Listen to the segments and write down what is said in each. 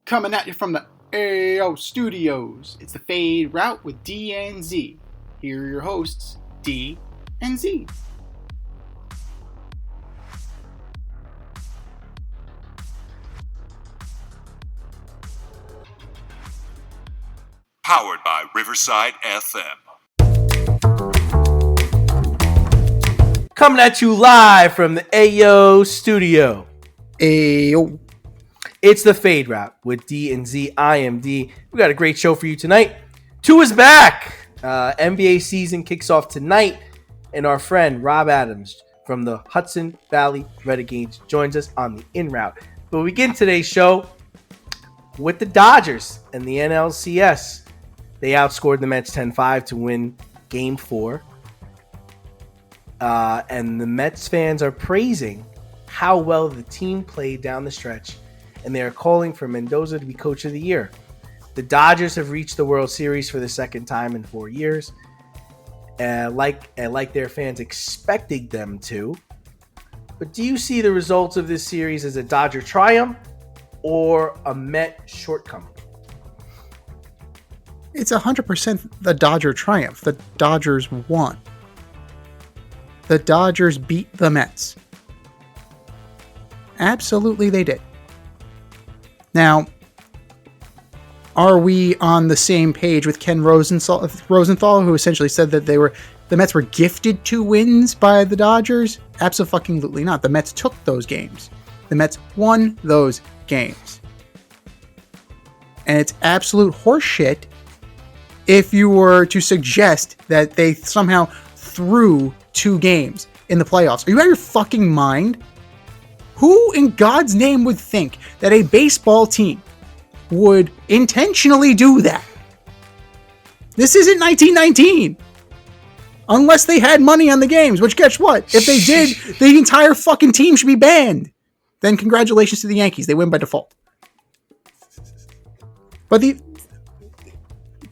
Coming at you from the AO Studios. It's the Fade Route with D and Z. Here are your hosts, D and Z. Powered by Riverside FM. Coming at you live from the AO Studio. Ayo. It's the Fade Route with D and Z. I am D. We got a great show for you tonight. 2 is back. NBA season kicks off tonight, and our friend Rob Adams from the Hudson Valley Renegades joins us on the In Route. But we begin today's show with the Dodgers and the NLCS. They outscored the Mets 10-5 to win Game 4. And the Mets fans are praising how well the team played down the stretch, and they are calling for Mendoza to be Coach of the Year. The Dodgers have reached the World Series for the second time in 4 years, like their fans expected them to. But do you see the results of this series as a Dodger triumph or a Met shortcoming? It's 100% the Dodger triumph. The Dodgers won. The Dodgers beat the Mets. Absolutely they did. Now, are we on the same page with Ken Rosenthal, who essentially said that the Mets were gifted 2 wins by the Dodgers? Absolutely not. The Mets took those games. The Mets won those games. And it's absolute horseshit if you were to suggest that they somehow threw 2 games in the playoffs. Are you out of your fucking mind? Who in God's name would think that a baseball team would intentionally do that? This isn't 1919. Unless they had money on the games, which guess what? If they did, the entire fucking team should be banned. Then congratulations to the Yankees. They win by default. But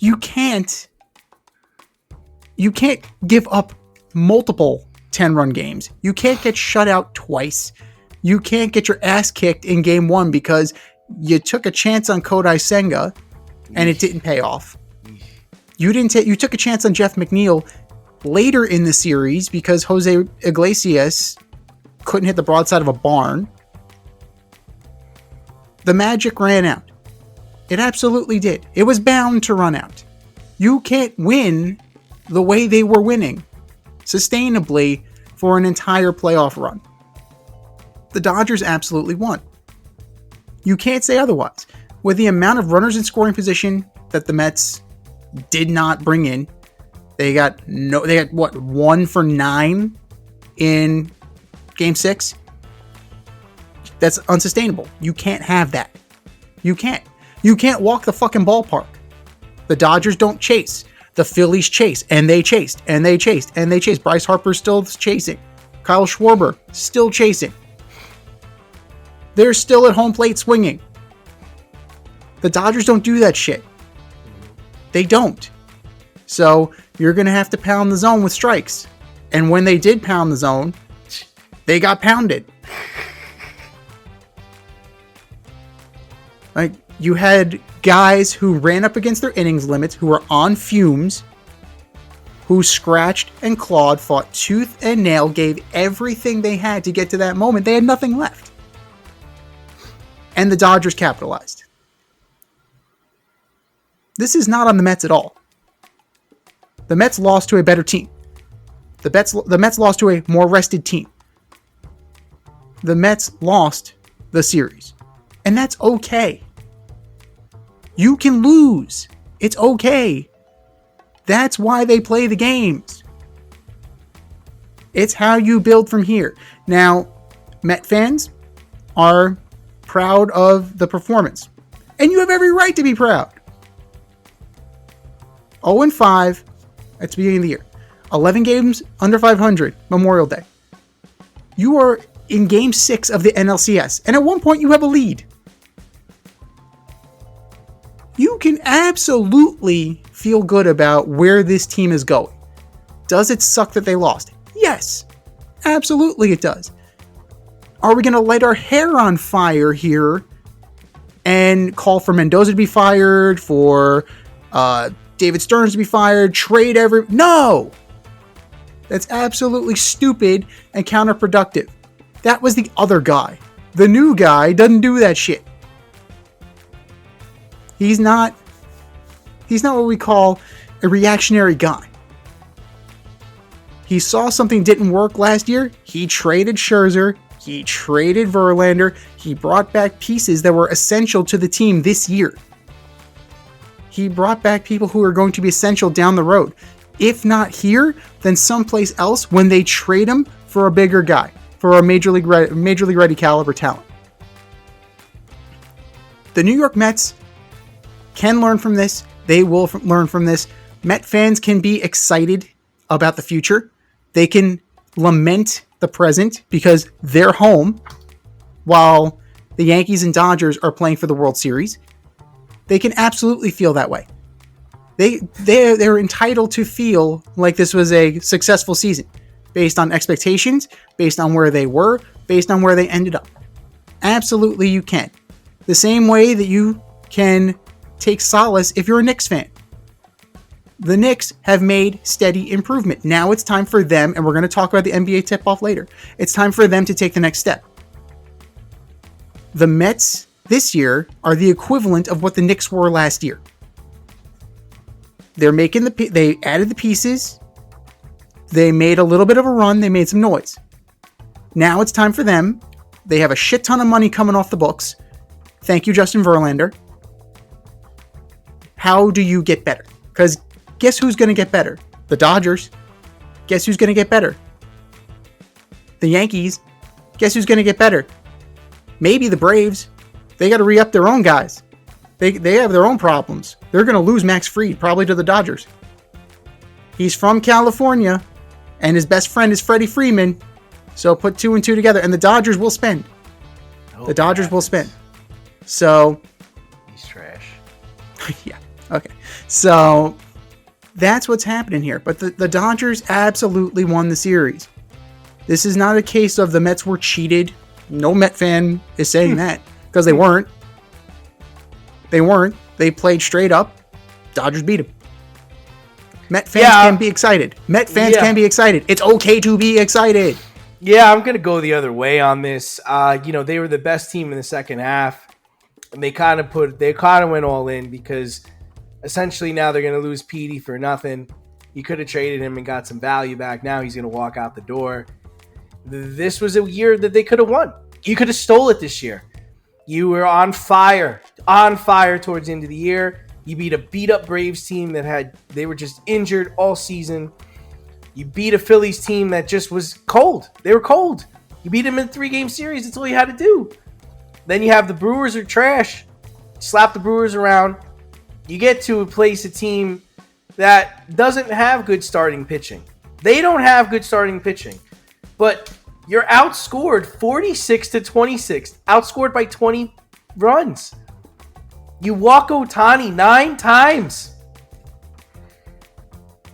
you can't give up multiple 10-run games. You can't get shut out twice. You can't get your ass kicked in game 1 because you took a chance on Kodai Senga and it didn't pay off. You took a chance on Jeff McNeil later in the series because Jose Iglesias couldn't hit the broadside of a barn. The magic ran out. It absolutely did. It was bound to run out. You can't win the way they were winning sustainably for an entire playoff run. The Dodgers absolutely won. You can't say otherwise. With the amount of runners in scoring position that the Mets did not bring in, they got 1 for 9 in Game 6? That's unsustainable. You can't have that. You can't. You can't walk the fucking ballpark. The Dodgers don't chase. The Phillies chase, and they chased, and they chased, and they chased. Bryce Harper's still chasing. Kyle Schwarber still chasing. They're still at home plate swinging. The Dodgers don't do that shit. They don't. So you're going to have to pound the zone with strikes. And when they did pound the zone, they got pounded. Like, you had guys who ran up against their innings limits, who were on fumes, who scratched and clawed, fought tooth and nail, gave everything they had to get to that moment. They had nothing left. And the Dodgers capitalized. This is not on the Mets at all. The Mets lost to a better team. The Mets lost to a more rested team. The Mets lost the series. And that's okay. You can lose. It's okay. That's why they play the games. It's how you build from here. Now, Met fans are proud of the performance. And you have every right to be proud. 0-5 at the beginning of the year. 11 games under 500, Memorial Day. You are in Game 6 of the NLCS. And at one point you have a lead. You can absolutely feel good about where this team is going. Does it suck that they lost? Yes. Absolutely it does. Are we going to light our hair on fire here and call for Mendoza to be fired, for David Stearns to be fired, trade No! That's absolutely stupid and counterproductive. That was the other guy. The new guy doesn't do that shit. He's not what we call a reactionary guy. He saw something didn't work last year. He traded Scherzer. He traded Verlander. He brought back pieces that were essential to the team this year. He brought back people who are going to be essential down the road. If not here, then someplace else when they trade him for a bigger guy, for a major league ready caliber talent. The New York Mets can learn from this. They will learn from this. Met fans can be excited about the future. They can lament the present because they're home while the Yankees and Dodgers are playing for the World Series. They can absolutely feel that way. They're entitled to feel like this was a successful season based on expectations, based on where they were, based on where they ended up. Absolutely you can. The same way that you can take solace if you're a Knicks fan. The Knicks have made steady improvement. Now it's time for them, and we're going to talk about the NBA tip-off later. It's time for them to take the next step. The Mets this year are the equivalent of what the Knicks were last year. They added the pieces. They made a little bit of a run. They made some noise. Now it's time for them. They have a shit ton of money coming off the books. Thank you, Justin Verlander. How do you get better? Because guess who's going to get better? The Dodgers. Guess who's going to get better? The Yankees. Guess who's going to get better? Maybe the Braves. They got to re-up their own guys. They have their own problems. They're going to lose Max Fried, probably to the Dodgers. He's from California, and his best friend is Freddie Freeman. So put 2 and 2 together, and the Dodgers will spend. The Dodgers will spend. So... He's trash. Yeah. Okay. So that's what's happening here. But the Dodgers absolutely won the series. This is not a case of the Mets were cheated. No Met fan is saying that because they weren't. They weren't. They played straight up. Dodgers beat them. Met fans can be excited. Met fans can be excited. It's okay to be excited. Yeah, I'm going to go the other way on this. They were the best team in the second half. And they kind of went all in because essentially now they're going to lose Petey for nothing. You could have traded him and got some value back. Now he's going to walk out the door. This was a year that they could have won. You could have stole it this year. You were on fire towards the end of the year. You beat a beat-up Braves team they were just injured all season. You beat a Phillies team that just was cold. They were cold. You beat them in a 3-game series. That's all you had to do. Then you have the Brewers are trash. Slap the Brewers around. You get to a team that doesn't have good starting pitching. They don't have good starting pitching. But you're outscored 46-26. Outscored by 20 runs. You walk Ohtani 9 times.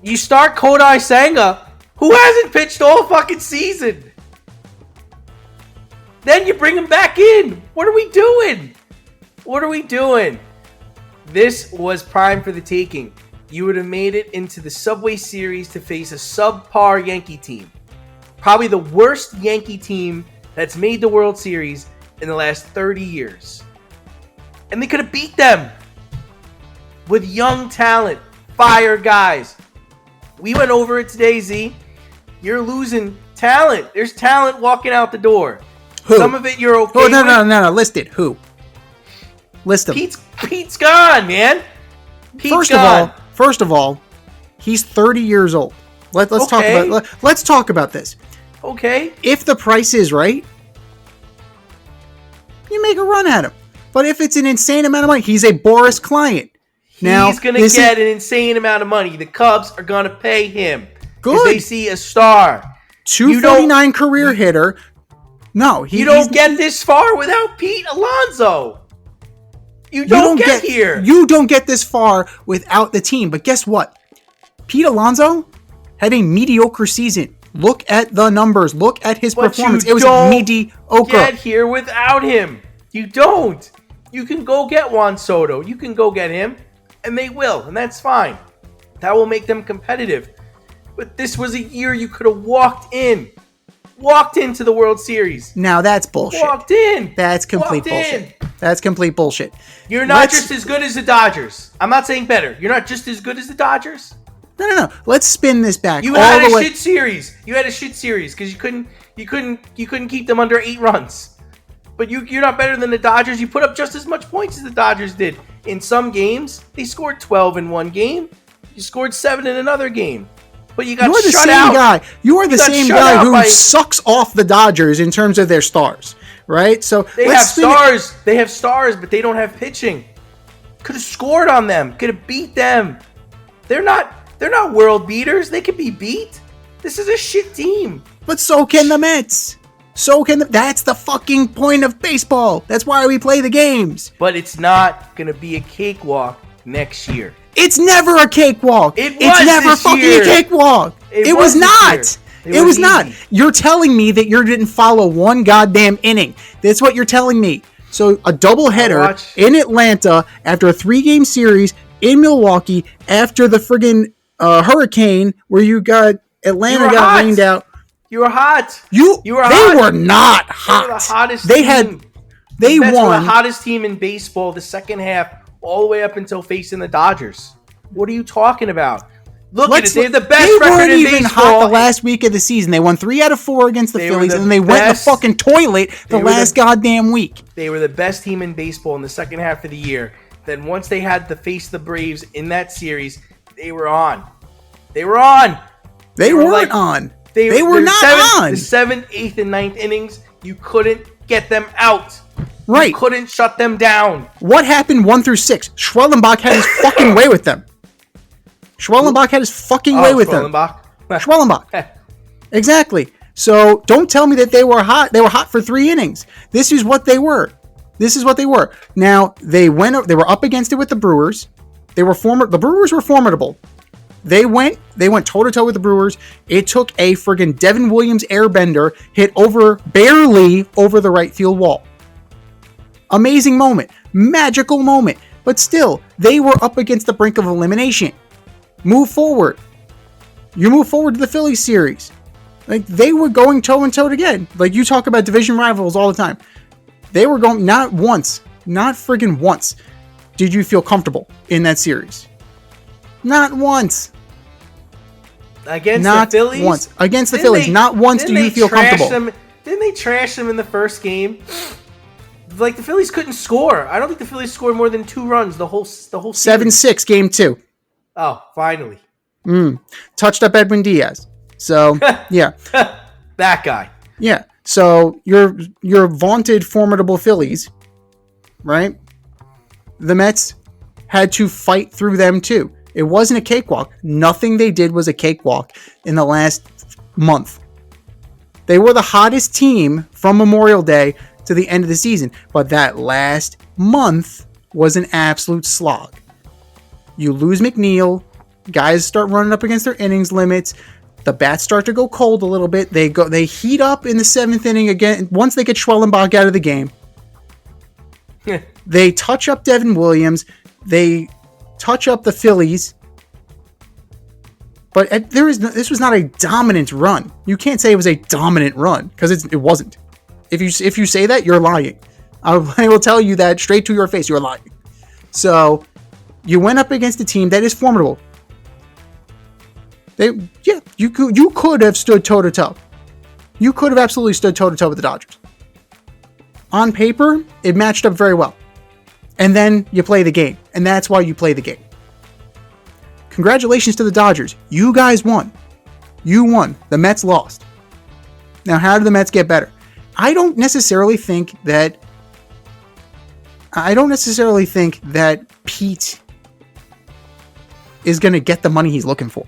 You start Kodai Senga, who hasn't pitched all fucking season. Then you bring him back in. What are we doing? This was prime for the taking. You would have made it into the Subway Series to face a subpar Yankee team. Probably the worst Yankee team that's made the World Series in the last 30 years. And they could have beat them with young talent, fire guys. We went over it today, Z. You're losing talent. There's talent walking out the door. Who? Some of it you're okay with. No. List it. Who? List them. Pete's gone, man. First of all, he's 30 years old. Let's talk about this. Okay. If the price is right, you make a run at him. But if it's an insane amount of money, he's a Boris client. He's going to get an insane amount of money. The Cubs are going to pay him. Good. They see a star. 249 career hitter. No, you don't get this far without Pete Alonso. You don't get here. You don't get this far without the team. But guess what? Pete Alonso had a mediocre season. Look at the numbers. Look at his performance. It was mediocre. Get here without him. You don't. You can go get Juan Soto. You can go get him, and they will, and that's fine. That will make them competitive. But this was a year you could have walked into the World Series. Now that's bullshit. Walked in. That's complete bullshit. That's complete bullshit. You're not just as good as the Dodgers. I'm not saying better. You're not just as good as the Dodgers. No. Let's spin this back. You had a shit series. You had a shit series because you couldn't keep them under 8 runs. But you're not better than the Dodgers. You put up just as much points as the Dodgers did. In some games, they scored 12 in one game. You scored 7 in another game. But you got shut out. You are the same guy who sucks off the Dodgers in terms of their stars, right? So they have stars. They have stars, but they don't have pitching. Could have scored on them. Could have beat them. They're not world beaters. They can be beat. This is a shit team. But so can the Mets. That's the fucking point of baseball. That's why we play the games. But it's not going to be a cakewalk next year. It's never a cakewalk. It's never fucking year. A cakewalk. It was not. It was not. You're telling me that you didn't follow one goddamn inning. That's what you're telling me. So a doubleheader in Atlanta after a 3-game series in Milwaukee after the friggin' hurricane where you got Atlanta got rained out. You were hot. They were not hot. They were the hottest team. They won. Were the hottest team in baseball the second half all the way up until facing the Dodgers. What are you talking about? Look at it. They have the best record in baseball. They weren't even hot the last week of the season. They won 3 out of 4 against the Phillies, and then they went in the fucking toilet the last goddamn week. They were the best team in baseball in the second half of the year. Then once they had to face the Braves in that series, they were on. They were on. They weren't on. They were not on. The 7th, 8th, and 9th innings, you couldn't get them out. Right. You couldn't shut them down. What happened 1 through 6? Schwellenbach had his fucking way with them. Schwellenbach had his fucking way with them. Schwellenbach. Exactly. So don't tell me that they were hot. They were hot for 3 innings. This is what they were. Now they were up against it with the Brewers. The Brewers were formidable. They went toe to toe with the Brewers. It took a friggin' Devin Williams airbender hit barely over the right field wall. Amazing moment. Magical moment. But still, they were up against the brink of elimination. Move forward. You move forward to the Phillies series. Like, they were going toe and toe again. Like, you talk about division rivals all the time. They were going, not friggin' once did you feel comfortable in that series. Not once. Against the Phillies? Not once. Against the Phillies. Not once do you feel comfortable. Didn't they trash them in the first game? Like, the Phillies couldn't score. I don't think the Phillies scored more than 2 runs the whole series. 7-6 game 2. Oh, finally. Touched up Edwin Diaz. So, yeah. That guy. Yeah. So, your vaunted formidable Phillies, right? The Mets had to fight through them too. It wasn't a cakewalk. Nothing they did was a cakewalk in the last month. They were the hottest team from Memorial Day to the end of the season, but that last month was an absolute slog. You lose McNeil, guys start running up against their innings limits, the bats start to go cold a little bit, they heat up in the 7th inning again once they get Schwellenbach out of the game. They touch up Devin Williams, they touch up the Phillies, but this was not a dominant run. You can't say it was a dominant run because it wasn't. If you say that, you're lying. I will tell you that straight to your face. You're lying. So you went up against a team that is formidable. You could have stood toe to toe. You could have absolutely stood toe to toe with the Dodgers. On paper, it matched up very well. And then you play the game, and that's why you play the game. Congratulations to the Dodgers. You guys won. You won. The Mets lost. Now, how did the Mets get better? I don't necessarily think that Pete is going to get the money he's looking for.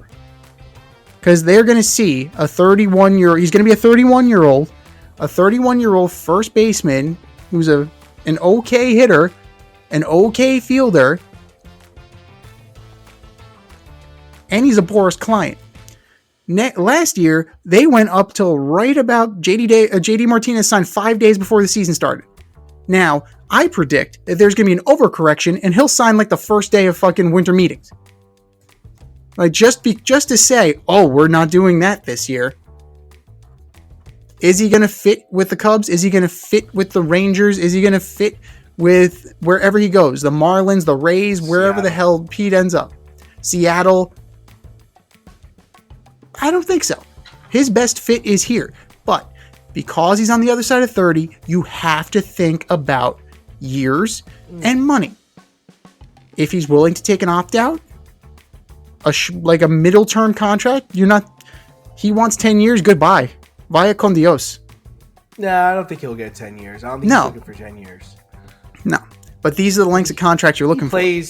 Because they're going to see a 31-year-old, he's going to be a 31-year-old first baseman who's an okay hitter, an okay fielder, and he's a Boris client. Last year, they went up till right about JD Martinez signed 5 days before the season started. Now, I predict that there's going to be an overcorrection and he'll sign like the first day of fucking winter meetings. Like just to say, oh, we're not doing that this year. Is he going to fit with the Cubs? Is he going to fit with the Rangers? Is he going to fit with wherever he goes? The Marlins, the Rays, wherever the hell Pete ends up. Seattle. I don't think so. His best fit is here. But because he's on the other side of 30, you have to think about years and money. If he's willing to take an opt-out, like a middle-term contract, he wants 10 years, goodbye. Vaya con Dios. Nah, I don't think he'll get 10 years. I don't think he's looking for 10 years. No. But these are the lengths of contracts you're looking for. He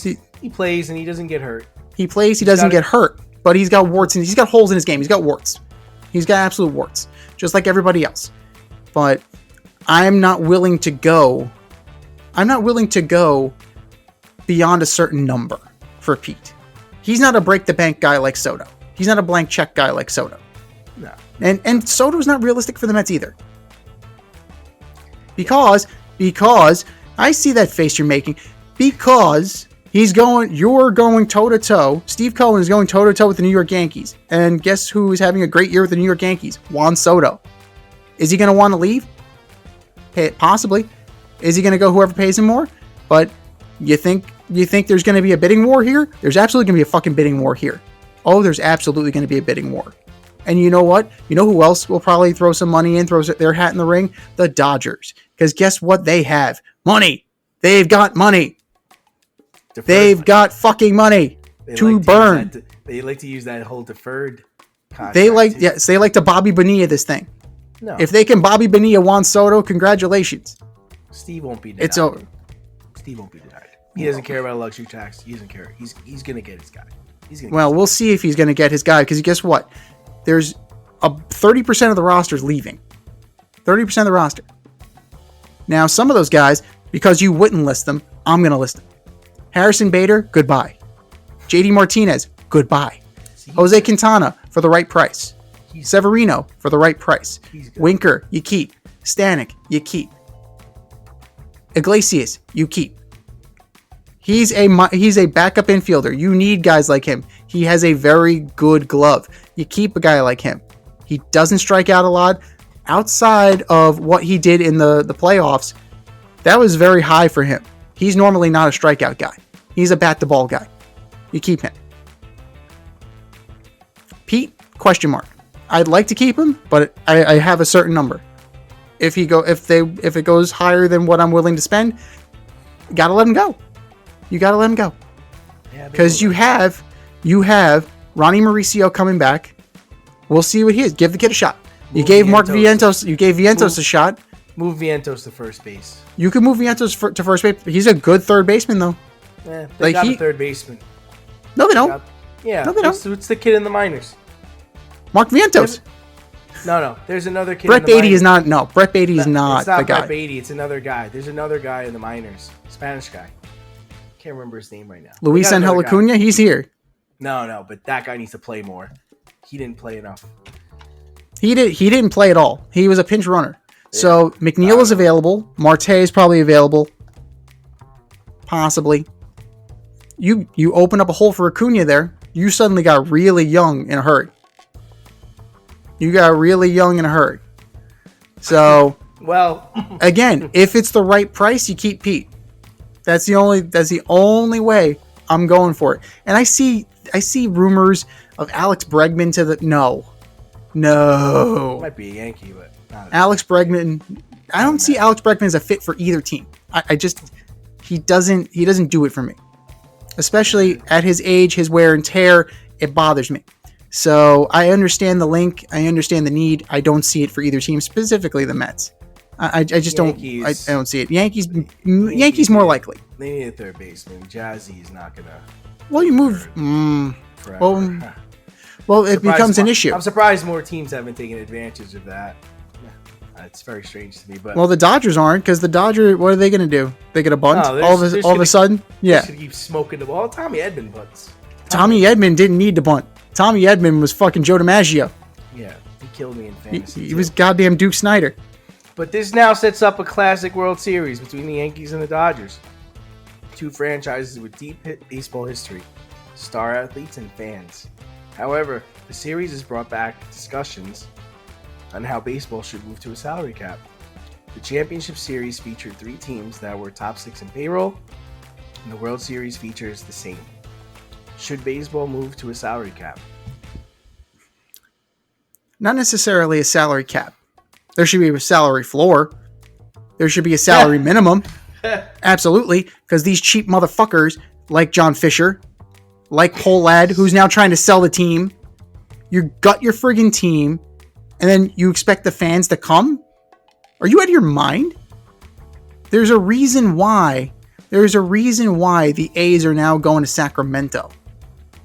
plays and he doesn't get hurt. He plays, he doesn't get hurt. But he's got warts and he's got holes in his game. He's got warts. He's got absolute warts. Just like everybody else. But I'm not willing to go beyond a certain number for Pete. He's not a break the bank guy like Soto. He's not a blank check guy like Soto. No. And Soto's not realistic for the Mets either. Because I see that face you're making. Because you're going toe to toe. Steve Cohen is going toe to toe with the New York Yankees. And guess who is having a great year with the New York Yankees? Juan Soto. Is he going to want to leave? Possibly. Is he going to go whoever pays him more? But you think there's going to be a bidding war here? There's absolutely going to be a fucking bidding war here. Oh, there's absolutely going to be a bidding war. And you know what? You know who else will probably throw some money in, throw their hat in the ring? The Dodgers. Because guess what they have? Money. They've got money. They've got fucking money to burn. They like to use that whole deferred contract. They like to Bobby Bonilla this thing. No. If they can Bobby Bonilla Juan Soto, congratulations. Steve won't be denied. It's over. Steve won't be denied. He doesn't care about a luxury tax. He doesn't care. He's going to get his guy. We'll see if he's going to get his guy, because guess what? There's 30% of the roster is leaving. 30% of the roster. Now, some of those guys, because you wouldn't list them, I'm going to list them. Harrison Bader, goodbye. JD Martinez, goodbye. Jose Quintana, for the right price. Severino, for the right price. Winker, you keep. Stanek, you keep. Iglesias, you keep. He's a backup infielder. You need guys like him. He has a very good glove. You keep a guy like him. He doesn't strike out a lot. Outside of what he did in the playoffs, that was very high for him. He's normally not a strikeout guy. He's a bat-the-ball guy. You keep him. Pete, question mark. I'd like to keep him, but I have a certain number. If it goes higher than what I'm willing to spend, you gotta let him go. You gotta let him go. Because you have Ronnie Mauricio coming back. We'll see what he is. Give the kid a shot. You gave Vientos a shot. Move Vientos to first base. You can move Vientos to first base. He's a good third baseman, though. They got a third baseman. No, they don't. No, they don't. It's the kid in the minors. Mark Vientos. No. There's another kid. Brett Beatty is not. No, Brett Beatty is not the guy. Brett Beatty. It's another guy. There's another guy in the minors. Spanish guy. Can't remember his name right now. Luis Angel Acuna. He's here. No, but that guy needs to play more. He didn't play enough. He didn't play at all. He was a pinch runner. Yeah. So McNeil is available. Marte is probably available. Possibly. You open up a hole for Acuna there. You suddenly got really young in a hurry. So, well, again, if it's the right price, you keep Pete. That's the only way I'm going for it. And I see rumors of Alex Bregman to the no. Might be a Yankee, but not Alex Bregman. I don't see Alex Bregman as a fit for either team. He doesn't do it for me. Especially at his age, his wear and tear, it bothers me. So I understand the link. I understand the need. I don't see it for either team, specifically the Mets. I just Yankees, I don't see it. Yankees more likely. They need a third baseman. Jazzy is not gonna. Well, you move. Well, it becomes an issue. I'm surprised more teams haven't taken advantage of that. It's very strange to me, but the Dodgers aren't, because the Dodgers. What are they going to do? They get a bunt all of a sudden. Yeah, they should keep smoking the ball. Tommy Edman bunts. Tommy Edman didn't need to bunt. Tommy Edman was fucking Joe DiMaggio. Yeah, he killed me in fantasy. He was goddamn Duke Snyder. But this now sets up a classic World Series between the Yankees and the Dodgers. Two franchises with deep baseball history, star athletes, and fans. However, the series has brought back discussions on how baseball should move to a salary cap. The Championship Series featured 3 teams that were top 6 in payroll, and the World Series features the same. Should baseball move to a salary cap? Not necessarily a salary cap. There should be a salary floor. There should be a salary minimum. Absolutely. Because these cheap motherfuckers, like John Fisher, like Polad, who's now trying to sell the team, you gut your friggin' team, and then you expect the fans to come? Are you out of your mind? There's a reason why the A's are now going to Sacramento.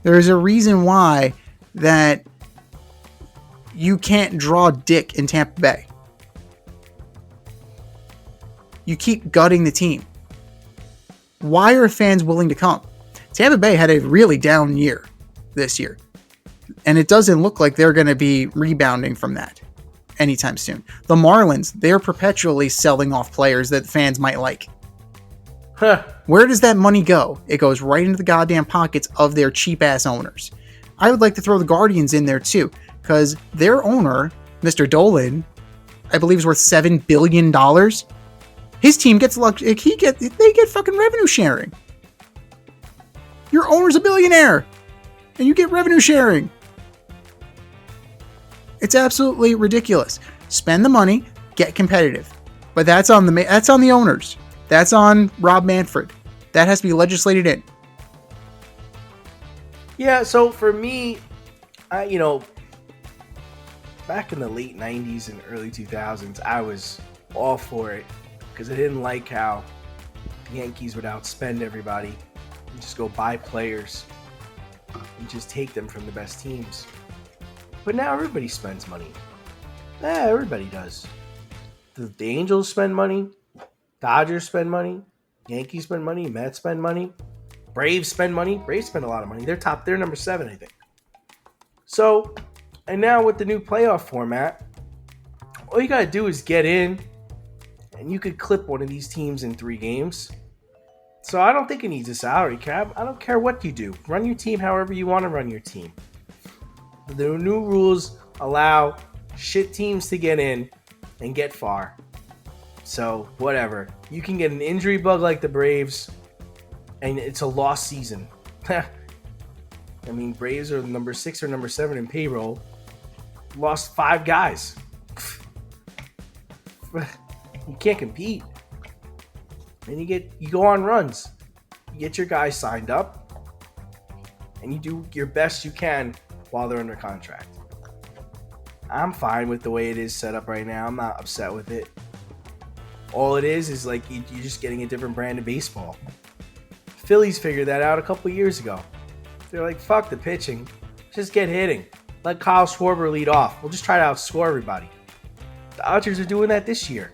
There's a reason why that you can't draw dick in Tampa Bay. You keep gutting the team. Why are fans willing to come? Tampa Bay had a really down year this year. And it doesn't look like they're going to be rebounding from that anytime soon. The Marlins, they're perpetually selling off players that fans might like. Where does that money go? It goes right into the goddamn pockets of their cheap-ass owners. I would like to throw the Guardians in there too, because their owner, Mr. Dolan, I believe is worth $7 billion. His team gets they get fucking revenue sharing. Your owner's a billionaire, and you get revenue sharing. It's absolutely ridiculous. Spend the money, get competitive, but that's on the owners. That's on Rob Manfred. That has to be legislated in. Yeah, so for me, back in the late 90s and early 2000s, I was all for it because I didn't like how the Yankees would outspend everybody and just go buy players and just take them from the best teams. But now everybody spends money. Everybody does. The Angels spend money. Dodgers spend money. Yankees spend money. Mets spend money. Braves spend money. Braves spend a lot of money. They're number 7, I think. So, and now with the new playoff format, all you got to do is get in, and you could clip one of these teams in 3 games. So I don't think it needs a salary cap. I don't care what you do. Run your team however you want to run your team. The new rules allow shit teams to get in and get far. So, whatever. You can get an injury bug like the Braves, and it's a lost season. I mean, Braves are number 6 or number 7 in payroll. Lost 5 guys. You can't compete. And you go on runs. You get your guys signed up, and you do your best you can while they're under contract. I'm fine with the way it is set up right now. I'm not upset with it. All it is like you're just getting a different brand of baseball. Phillies figured that out a couple years ago. They're like, fuck the pitching. Just get hitting. Let Kyle Schwarber lead off. We'll just try to outscore everybody. The Dodgers are doing that this year.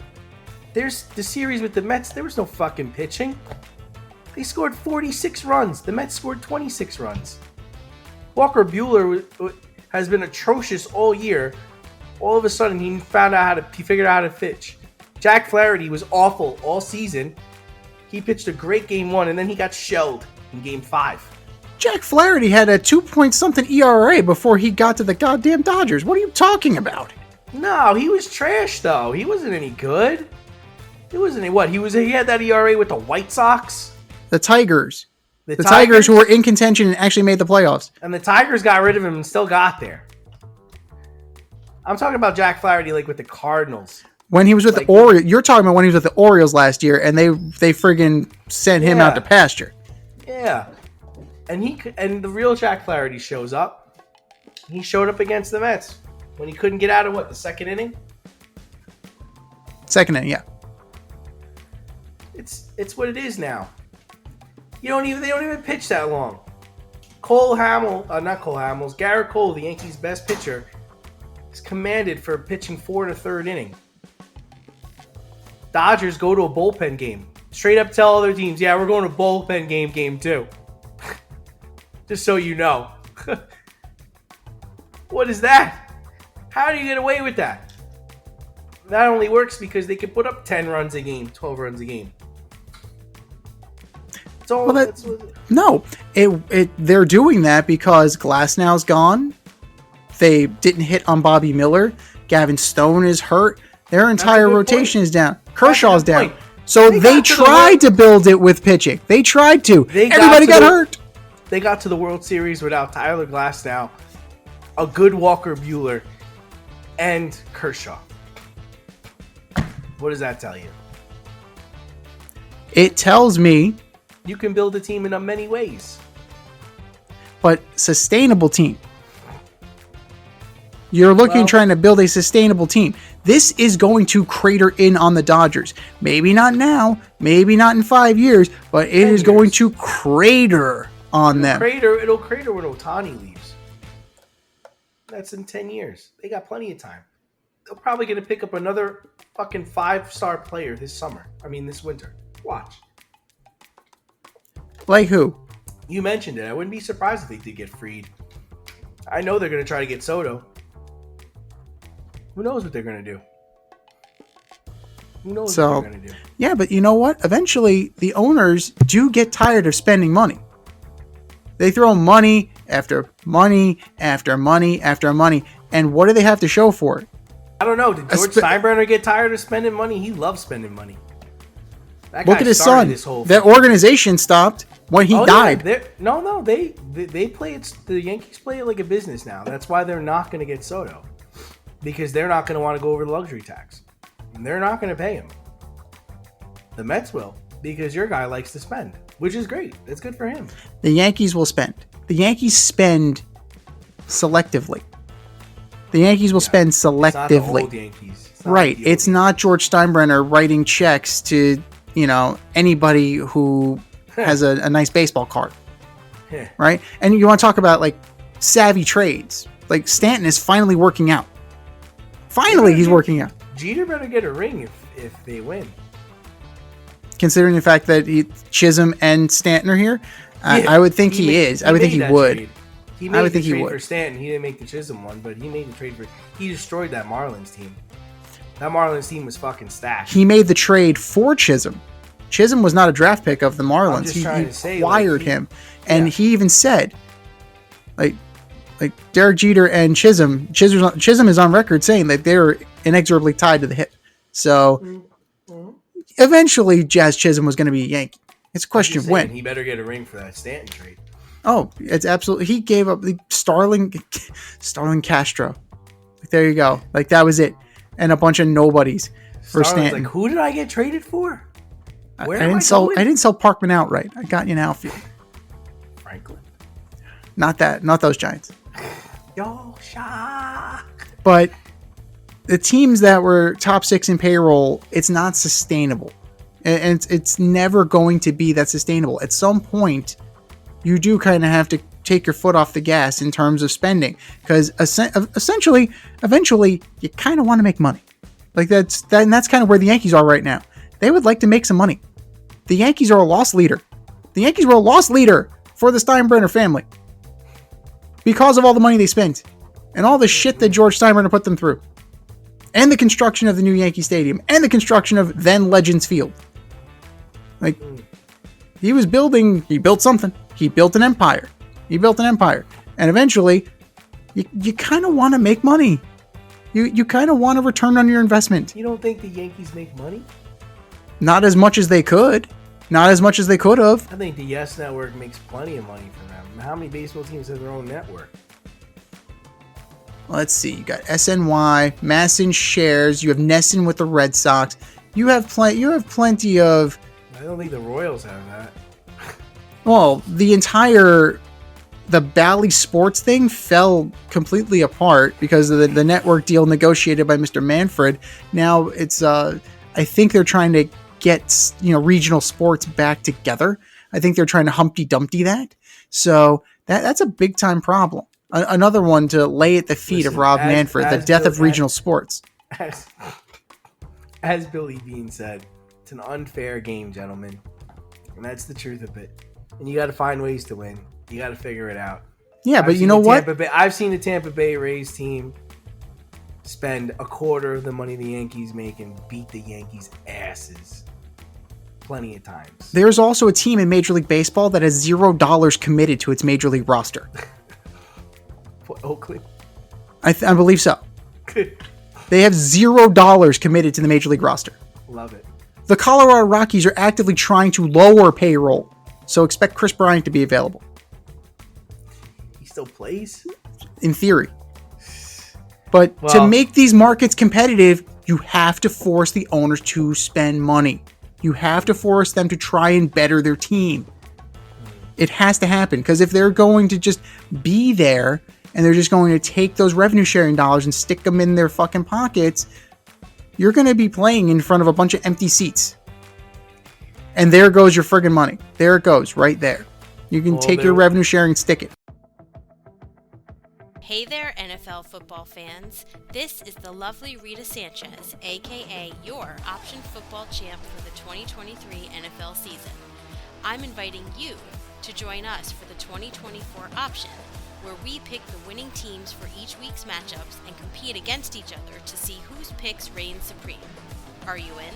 There's the series with the Mets. There was no fucking pitching. They scored 46 runs. The Mets scored 26 runs. Walker Buehler has been atrocious all year. All of a sudden, he figured out how to pitch. Jack Flaherty was awful all season. He pitched a great game 1, and then he got shelled in game 5. Jack Flaherty had a 2-point-something ERA before he got to the goddamn Dodgers. What are you talking about? No, he was trash though. He wasn't any good. He had that ERA with the White Sox, the Tigers. The Tigers who were in contention and actually made the playoffs. And the Tigers got rid of him and still got there. I'm talking about Jack Flaherty like with the Cardinals. When he was with the Orioles, you're talking about when he was with the Orioles last year, and they friggin' sent him out to pasture. Yeah, and the real Jack Flaherty shows up. He showed up against the Mets when he couldn't get out of the second inning. Second inning, yeah. It's what it is now. They don't even pitch that long. Garrett Cole, the Yankees' best pitcher, is commanded for pitching 4 1/3 inning. Dodgers go to a bullpen game. Straight up tell other teams, yeah, we're going to bullpen game 2. Just so you know. What is that? How do you get away with that? that only works because they can put up 10 runs a game, 12 runs a game. So no, they're doing that because Glasnow's gone. They didn't hit on Bobby Miller. Gavin Stone is hurt. Their entire rotation is down. Kershaw's down. So they tried to build it with pitching. They tried to. Everybody got hurt. They got to the World Series without Tyler Glasnow, a good Walker Buehler, and Kershaw. What does that tell you? It tells me you can build a team in many ways. But sustainable team. You're trying to build a sustainable team. This is going to crater in on the Dodgers. Maybe not now, maybe not in 5 years, but it is going to crater on them. It'll crater when Ohtani leaves. That's in 10 years. They got plenty of time. They're probably going to pick up another fucking 5-star player this winter. Watch. Like who? You mentioned it. I wouldn't be surprised if they did get freed. I know they're going to try to get Soto. Who knows what they're going to do? What they're going to do? Yeah, but you know what? Eventually, the owners do get tired of spending money. They throw money after money after money after money. And what do they have to show for it? I don't know. Did George Steinbrenner get tired of spending money? He loves spending money. Look at his son. That organization stopped when he died. Yeah, they play it. The Yankees play it like a business now. That's why they're not going to get Soto, because they're not going to want to go over the luxury tax, and they're not going to pay him. The Mets will, because your guy likes to spend, which is great. That's good for him. The Yankees will spend. The Yankees spend selectively. The Yankees will spend selectively. It's not the old Yankees. Right. It's not George Steinbrenner writing checks to, anybody who has a nice baseball card. Right? And you want to talk about like savvy trades. Like Stanton is finally working out. Finally, he's working out. Jeter better get a ring if they win. Considering the fact that Chisholm and Stanton are here, I would think he is. I would think he would. Trade. He made the trade for Stanton. He didn't make the Chisholm one, but he made the trade for. He destroyed that Marlins team. That Marlins team was fucking stacked. He made the trade for Chisholm. Chisholm was not a draft pick of the Marlins. He acquired him, and he even said, like Derek Jeter and Chisholm is on record saying that they're inexorably tied to the hip. So eventually, Jazz Chisholm was going to be a Yankee. It's a question of when. He better get a ring for that Stanton trade. Oh, it's absolutely. He gave up the Starling Castro. Like, there you go. Like that was it, and a bunch of nobodies for Stanton. Like, who did I get traded for? I didn't sell Parkman outright. I got you an outfield. Franklin. Not those Giants. Yo, shock. But the teams that were top 6 in payroll, it's not sustainable, and it's never going to be that sustainable. At some point, you do kind of have to take your foot off the gas in terms of spending, because eventually, you kind of want to make money. Like that's kind of where the Yankees are right now. They would like to make some money. The Yankees are a loss leader. The Yankees were a loss leader for the Steinbrenner family because of all the money they spent and all the shit that George Steinbrenner put them through, and the construction of the new Yankee Stadium and the construction of then Legends Field. Like he built something. He built an empire. And eventually, you kind of want to make money. You kind of want a return on your investment. You don't think the Yankees make money? Not as much as they could. Not as much as they could have. I think the Yes Network makes plenty of money for them. How many baseball teams have their own network? Let's see. You got SNY, Masson shares. You have Nesson with the Red Sox. You have plenty of. I don't think the Royals have that. Well, the Bally Sports thing fell completely apart because of the network deal negotiated by Mr. Manfred. Now it's I think they're trying to get regional sports back together. I think they're trying to Humpty Dumpty that. So that's a big time problem. Another one to lay at the feet of Rob Manfred, the death of regional sports. As Billy Bean said, it's an unfair game, gentlemen, and that's the truth of it. And you got to find ways to win. You got to figure it out. Yeah, but you know what? I've seen the Tampa Bay Rays team spend a quarter of the money the Yankees make and beat the Yankees' asses plenty of times. There's also a team in Major League Baseball that has $0 committed to its Major League roster. What, Oakland? I believe so. They have $0 committed to the Major League roster. Love it. The Colorado Rockies are actively trying to lower payroll, so expect Chris Bryant to be available. He still plays? In theory. But to make these markets competitive, you have to force the owners to spend money. You have to force them to try and better their team. It has to happen, because if they're going to just be there and they're just going to take those revenue sharing dollars and stick them in their fucking pockets, you're going to be playing in front of a bunch of empty seats. And there goes your friggin' money. There it goes, right there. You can take your revenue sharing and stick it. Hey there, NFL football fans. This is the lovely Rita Sanchez, aka your option football champ for the 2023 NFL season. I'm inviting you to join us for the 2024 option, where we pick the winning teams for each week's matchups and compete against each other to see whose picks reign supreme. Are you in?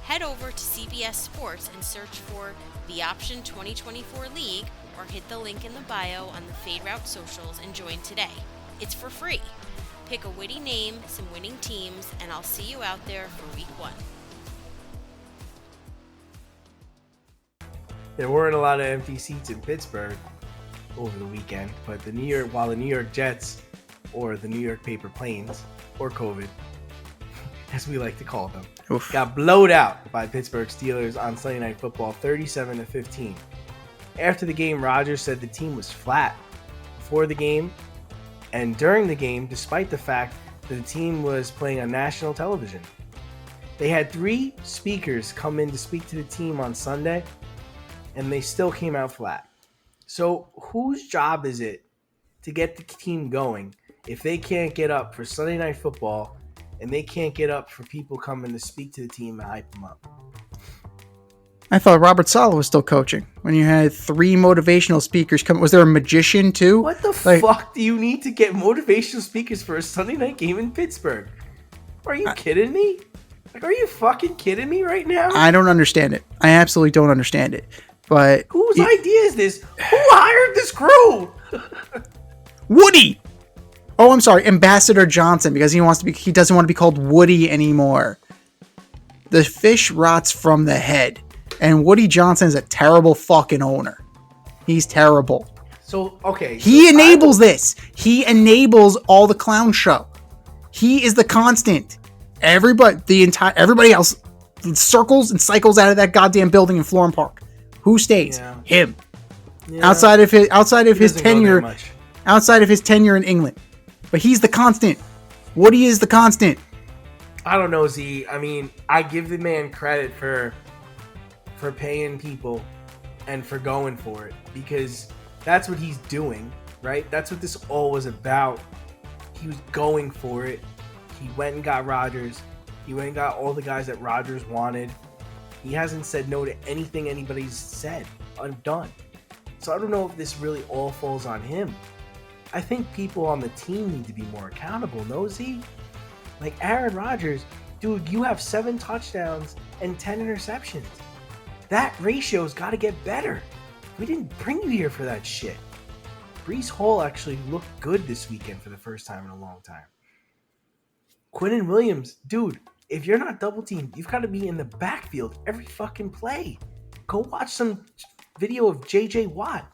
Head over to CBS Sports and search for the Option 2024 League, or hit the link in the bio on the Fade Route socials and join today. It's for free. Pick a witty name, some winning teams, and I'll see you out there for week 1. There weren't a lot of empty seats in Pittsburgh over the weekend, but the New York Jets, or the New York Paper Planes, or COVID, as we like to call them, got blowed out by Pittsburgh Steelers on Sunday Night Football, 37-15. After the game, Rodgers said the team was flat before the game and during the game, despite the fact that the team was playing on national television. They had 3 speakers come in to speak to the team on Sunday, and they still came out flat. So whose job is it to get the team going if they can't get up for Sunday Night Football and they can't get up for people coming to speak to the team and hype them up? I thought Robert Saleh was still coaching when you had 3 motivational speakers come. Was there a magician too? What the fuck do you need to get motivational speakers for a Sunday night game in Pittsburgh? Are you kidding me? Are you fucking kidding me right now? I don't understand it. I absolutely don't understand it. But whose idea is this? Who hired this crew? Woody. Oh, I'm sorry, Ambassador Johnson, because he doesn't want to be called Woody anymore. The fish rots from the head. And Woody Johnson is a terrible fucking owner. He's terrible. So, okay. He enables this. He enables all the clown show. He is the constant. Everybody else circles and cycles out of that goddamn building in Florham Park. Who stays? Yeah. Him. Yeah. Outside of his tenure in England. But he's the constant. Woody is the constant. I don't know, Z. I mean, I give the man credit for paying people and for going for it, because that's what he's doing, right? That's what this all was about. He was going for it. He went and got Rodgers. He went and got all the guys that Rodgers wanted. He hasn't said no to anything anybody's said, undone. So I don't know if this really all falls on him. I think people on the team need to be more accountable, no, Z? Like Aaron Rodgers, dude, you have 7 touchdowns and 10 interceptions. That ratio's got to get better. We didn't bring you here for that shit. Breece Hall actually looked good this weekend for the first time in a long time. Quinnen Williams, dude, if you're not double teamed, you've got to be in the backfield every fucking play. Go watch some video of JJ Watt.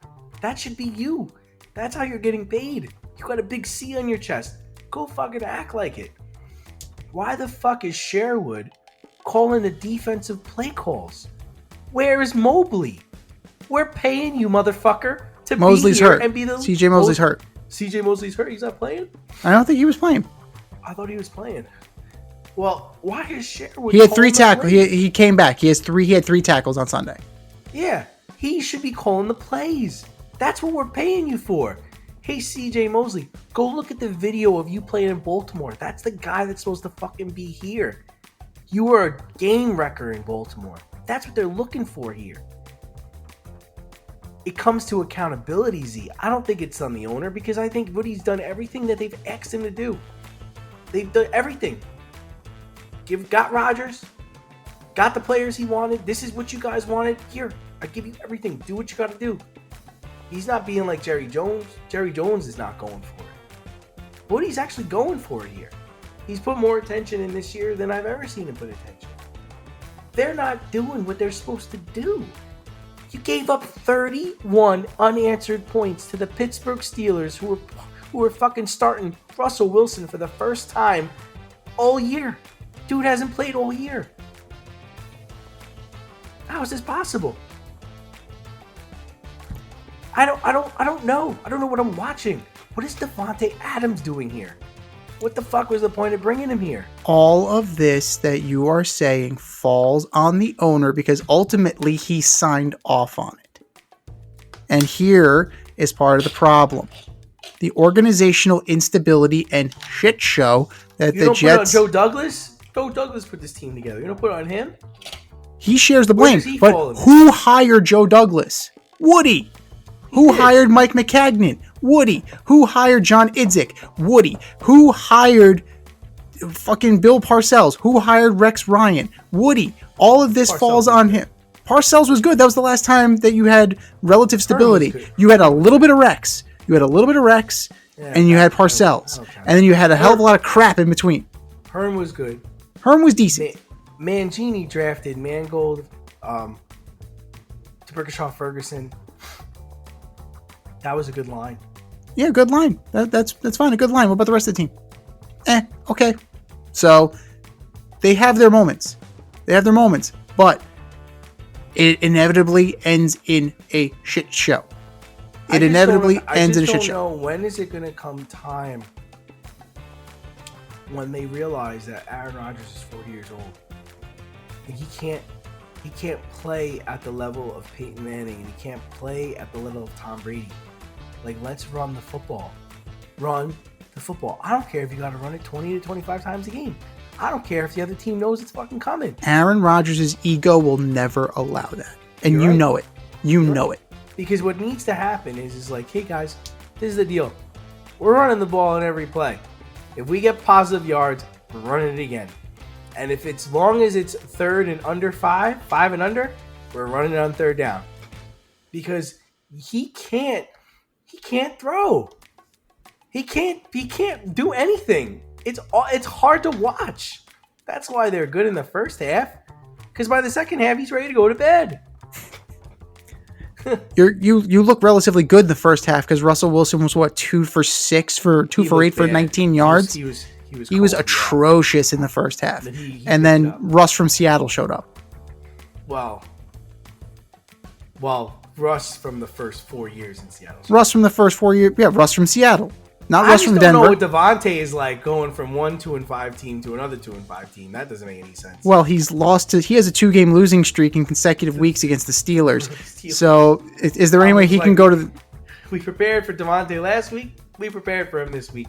That should be you. That's how you're getting paid. You got a big C on your chest. Go fucking act like it. Why the fuck is Sherwood calling the defensive play calls? Where is Mobley? We're paying you, motherfucker, to Mosley's be here hurt. And be the CJ Mosley's hurt. CJ Mosley's hurt? He's not playing? I don't think he was playing. I thought he was playing. Well, why is Sherwood? He had 3 tackles. He came back. He had 3 tackles on Sunday. Yeah, he should be calling the plays. That's what we're paying you for. Hey, CJ Mosley, go look at the video of you playing in Baltimore. That's the guy that's supposed to fucking be here. You were a game wrecker in Baltimore. That's what they're looking for here. It comes to accountability, Z. I don't think it's on the owner, because I think Woody's done everything that they've asked him to do. They've done everything. Got Rodgers, got the players he wanted. This is what you guys wanted. Here, I give you everything. Do what you got to do. He's not being like Jerry Jones. Jerry Jones is not going for it. Woody's actually going for it here. He's put more attention in this year than I've ever seen him put attention. They're not doing what they're supposed to do. You gave up 31 unanswered points to the Pittsburgh Steelers, who were fucking starting Russell Wilson for the first time all year. Dude hasn't played all year. How is this possible? I don't know. I don't know what I'm watching. What is Davante Adams doing here? What the fuck was the point of bringing him here? All of this that you are saying falls on the owner because ultimately he signed off on it. And here is part of the problem. The organizational instability and shit show that You the don't Jets... put on Joe Douglas? Joe Douglas put this team together. You don't put it on him? He shares the Where blame. does he But fall in this? who hired Joe Douglas? Woody. Who hired Mike McCagnon? Woody. Who hired John Idzik? Woody. Who hired fucking Bill Parcells? Who hired Rex Ryan? Woody. All of this falls on him. Parcells was good. That was the last time that you had relative stability. You had a little bit of Rex. And you had Parcells. And then you had a hell of a lot of crap in between. Herm was good. Herm was decent. Mangini drafted Mangold, Berkershaw Ferguson. That was a good line. Yeah, good line. That's fine. A good line. What about the rest of the team? Okay. So they have their moments. But it inevitably ends in a shit show. It inevitably ends in a shit show. When is it going to come time when they realize that Aaron Rodgers is 40 years old and he can't play at the level of Peyton Manning and he can't play at the level of Tom Brady. Like, let's run the football. Run the football. I don't care if you got to run it 20 to 25 times a game. I don't care if the other team knows it's fucking coming. Aaron Rodgers' ego will never allow that. And you know it. You know it. Because what needs to happen is like, hey guys, this is the deal. We're running the ball in every play. If we get positive yards, we're running it again. And if it's long as it's third and under 5 and under, we're running it on third down. Because he can't throw. He can't do anything. It's hard to watch. That's why they're good in the first half. Because by the second half, he's ready to go to bed. You look relatively good in the first half because Russell Wilson was 2 for 6 for 2 for 8 for 19 yards. He was atrocious in the first half. And then Russ from Seattle showed up. Well, Russ from the first 4 years in Seattle. Russ from the first 4 years. Yeah, Russ from Seattle. Not I Russ just from don't Denver. know what Davante is like going from one 2-5 team to another 2-5 team. That doesn't make any sense. Well, he has a 2-game losing streak in consecutive weeks against the Steelers. So, is there any way he can go to the... We prepared for Davante last week. We prepared for him this week.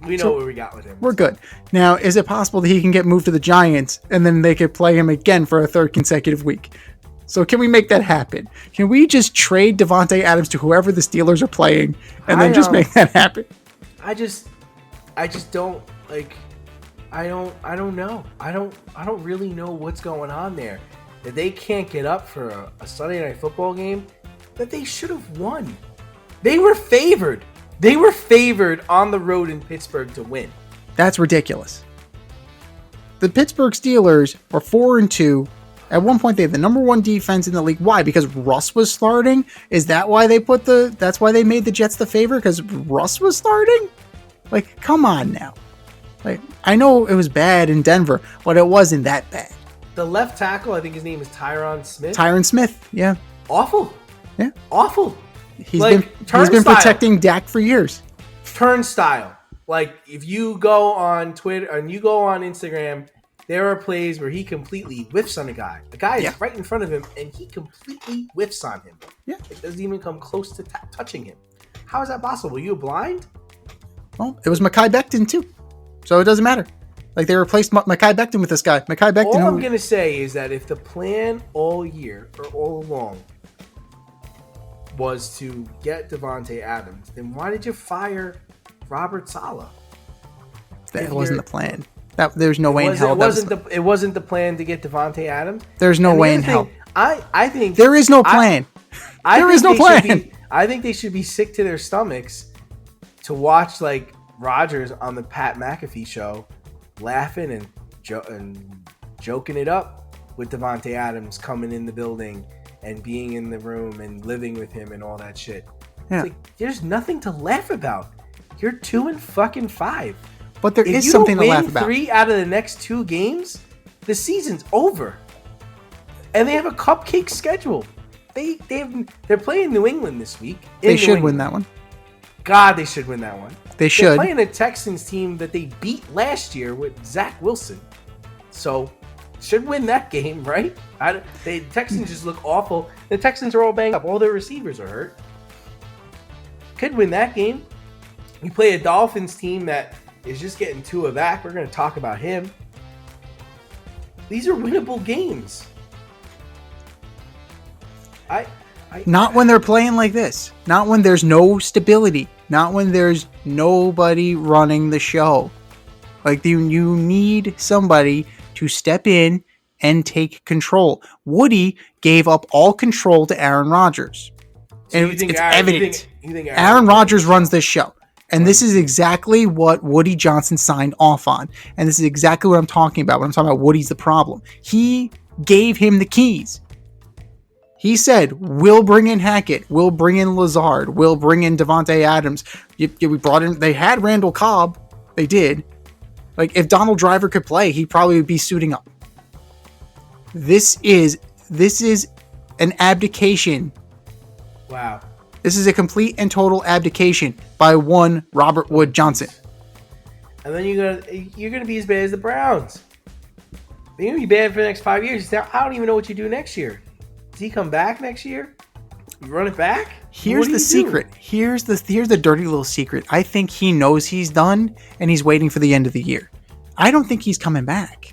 We know what we got with him. We're good. Now, is it possible that he can get moved to the Giants and then they could play him again for a third consecutive week? So can we make that happen? Can we just trade Davante Adams to whoever the Steelers are playing and then just make that happen? I just don't like. I don't know. I don't really know what's going on there. That they can't get up for a Sunday night football game that they should have won. They were favored. They were favored on the road in Pittsburgh to win. That's ridiculous. The Pittsburgh Steelers are 4-2. At one point, they had the number 1 defense in the league. Why? Because Russ was starting? Is that why that's why they made the Jets the favorite? Because Russ was starting? Like, come on now. Like, I know it was bad in Denver, but it wasn't that bad. The left tackle, I think his name is Tyron Smith. Tyron Smith, yeah. Awful. Yeah. Awful. He's been protecting Dak for years. Turnstile. Like, if you go on Twitter and you go on Instagram, there are plays where he completely whiffs on a guy. The guy is right in front of him, and he completely whiffs on him. Yeah. It doesn't even come close to touching him. How is that possible? Were you blind? Well, it was Mekhi Becton, too. So it doesn't matter. Like, they replaced Mekhi Becton with this guy. Mekhi Becton. All I'm going to say is that if the plan all year or all along was to get Davante Adams, then why did you fire Robert Saleh? That wasn't the plan. There's no way in hell. It wasn't the plan to get Devontae Adams. There's no way in hell. I think there is no plan. There is no plan. I think they should be sick to their stomachs to watch like Rodgers on the Pat McAfee show, laughing and joking it up with Devontae Adams coming in the building and being in the room and living with him and all that shit. Yeah. Like, there's nothing to laugh about. You're 2-5. But there is something to laugh about. If you 3 out of the next 2 games, the season's over. And they have a cupcake schedule. They're playing New England this week. They should win that one. God, they should win that one. They should. They're playing a Texans team that they beat last year with Zach Wilson. So, should win that game, right? The Texans just look awful. The Texans are all banged up. All their receivers are hurt. Could win that game. You play a Dolphins team that is just getting Tua back. We're going to talk about him. These are winnable games. Not when they're playing like this. Not when there's no stability. Not when there's nobody running the show. Like, you need somebody to step in and take control. Woody gave up all control to Aaron Rodgers. So and it's evident. You think Aaron Rodgers runs this show. And this is exactly what Woody Johnson signed off on. And this is exactly what I'm talking about when I'm talking about Woody's the problem. He gave him the keys. He said, we'll bring in Hackett. We'll bring in Lazard. We'll bring in Devontae Adams. We brought in, they had Randall Cobb. They did. Like, if Donald Driver could play, he probably would be suiting up. This is an abdication. Wow. This is a complete and total abdication by one Robert Wood Johnson. And then you're gonna be as bad as the Browns. You're gonna be bad for the next 5 years. Now, I don't even know what you do next year. Does he come back next year? You run it back? Here's the secret. Here's the dirty little secret. I think he knows he's done and he's waiting for the end of the year. I don't think he's coming back.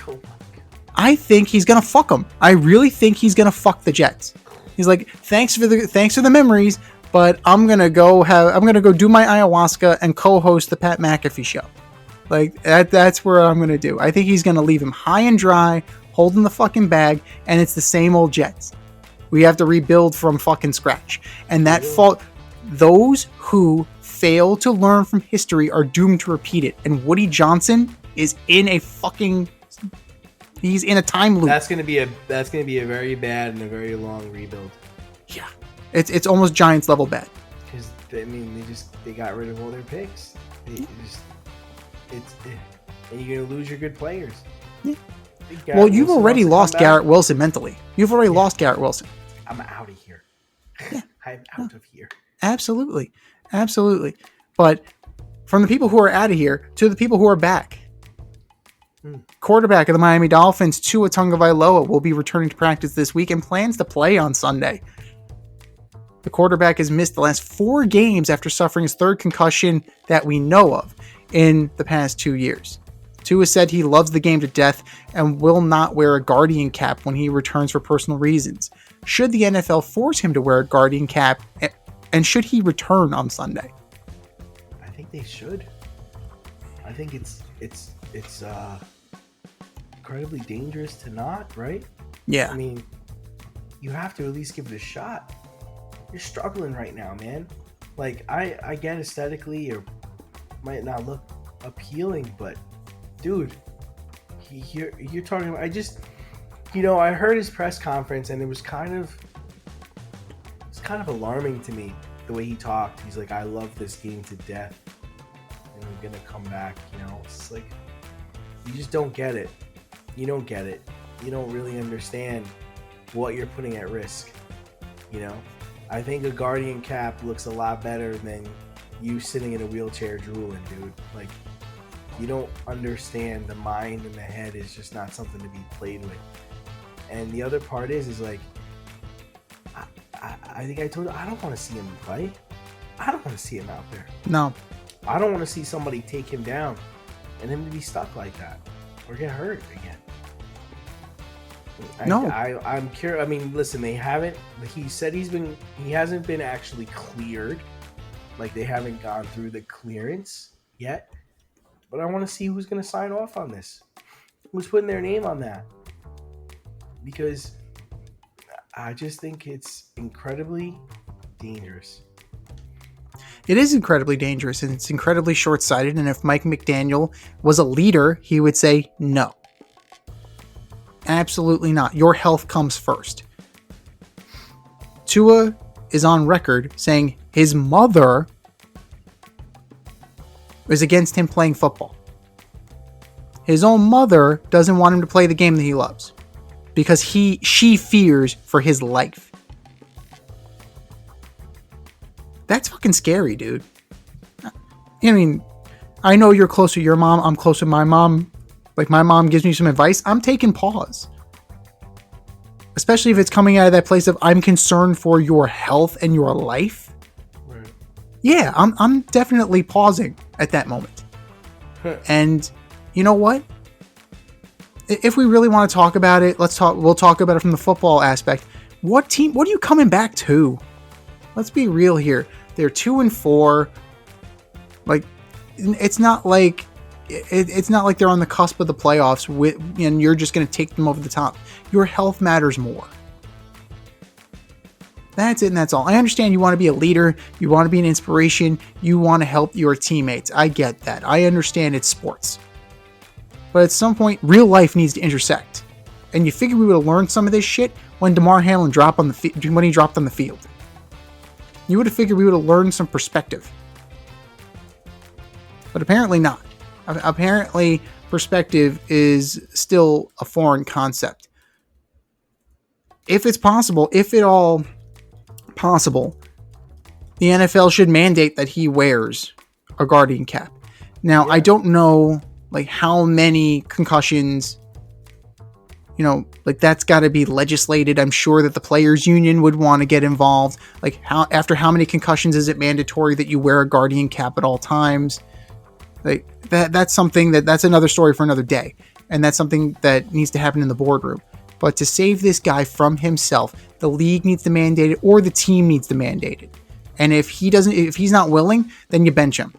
Oh my God. I think he's gonna fuck them. I really think he's gonna fuck the Jets. He's like, thanks for the memories, but I'm gonna go do my ayahuasca and co-host the Pat McAfee show. Like that's where I'm gonna do. I think he's gonna leave him high and dry, holding the fucking bag, and it's the same old Jets. We have to rebuild from fucking scratch. And that fault, those who fail to learn from history are doomed to repeat it. And Woody Johnson is in he's in a time loop. That's gonna be a very bad and a very long rebuild. Yeah. It's almost Giants level bad. Because they got rid of all their picks. And you're gonna lose your good players. Yeah. Well, you've already lost Garrett Wilson mentally. You've already lost Garrett Wilson. I'm out of here. Yeah. I'm out of here. Absolutely. But from the people who are out of here to the people who are back. Quarterback of the Miami Dolphins, Tua Tagovailoa, will be returning to practice this week and plans to play on Sunday. The quarterback has missed the last 4 games after suffering his 3rd concussion that we know of in the past 2 years. Tua said he loves the game to death and will not wear a Guardian cap when he returns for personal reasons. Should the NFL force him to wear a Guardian cap, and should he return on Sunday? I think they should. I think it's incredibly dangerous to not, right? Yeah. I mean, you have to at least give it a shot. You're struggling right now, man. Like, I get aesthetically it might not look appealing, but dude, you're talking about, I heard his press conference and it was kind of alarming to me the way he talked. He's like, I love this game to death and I'm gonna come back. It's like, you just don't get it. You don't get it. You don't really understand what you're putting at risk. I think a Guardian cap looks a lot better than you sitting in a wheelchair drooling, dude. Like, you don't understand. The mind and the head is just not something to be played with. And the other part is like, I think I told you, I don't want to see him play. I don't want to see him out there. No. I don't want to see somebody take him down and him to be stuck like that or get hurt again. No. I'm curious. I mean, listen, he said he hasn't been actually cleared. Like, they haven't gone through the clearance yet. but I want to see who's going to sign off on this. Who's putting their name on that? Because I just think it's incredibly dangerous. It is incredibly dangerous, and it's incredibly short-sighted. And if Mike McDaniel was a leader, he would say, no. Absolutely not. Your health comes first. Tua is on record saying his mother is against him playing football. His own mother doesn't want him to play the game that he loves because she fears for his life. That's fucking scary, dude. I mean, I know you're close to your mom. I'm close to my mom. Like, my mom gives me some advice. I'm taking pause. Especially if it's coming out of that place of, I'm concerned for your health and your life. Right. Yeah, I'm definitely pausing at that moment. And you know what? If we really want to talk about it, we'll talk about it from the football aspect. What are you coming back to? Let's be real here. They're 2-4. Like, it's not like they're on the cusp of the playoffs and you're just going to take them over the top. Your health matters more. That's it, and that's all. I understand you want to be a leader. You want to be an inspiration. You want to help your teammates. I get that. I understand it's sports. But at some point, real life needs to intersect. And you figure we would have learned some of this shit when DeMar Hamlin when he dropped on the field. You would have figured we would have learned some perspective. But apparently not. Apparently, perspective is still a foreign concept. If it's possible, if at all possible, the NFL should mandate that he wears a Guardian cap. Now, I don't know like how many concussions, like that's got to be legislated. I'm sure that the players union would want to get involved. Like after how many concussions is it mandatory that you wear a Guardian cap at all times? Like that's something that's another story for another day. And that's something that needs to happen in the boardroom. But to save this guy from himself, the league needs to mandate it or the team needs to mandate it. And if he's not willing, then you bench him.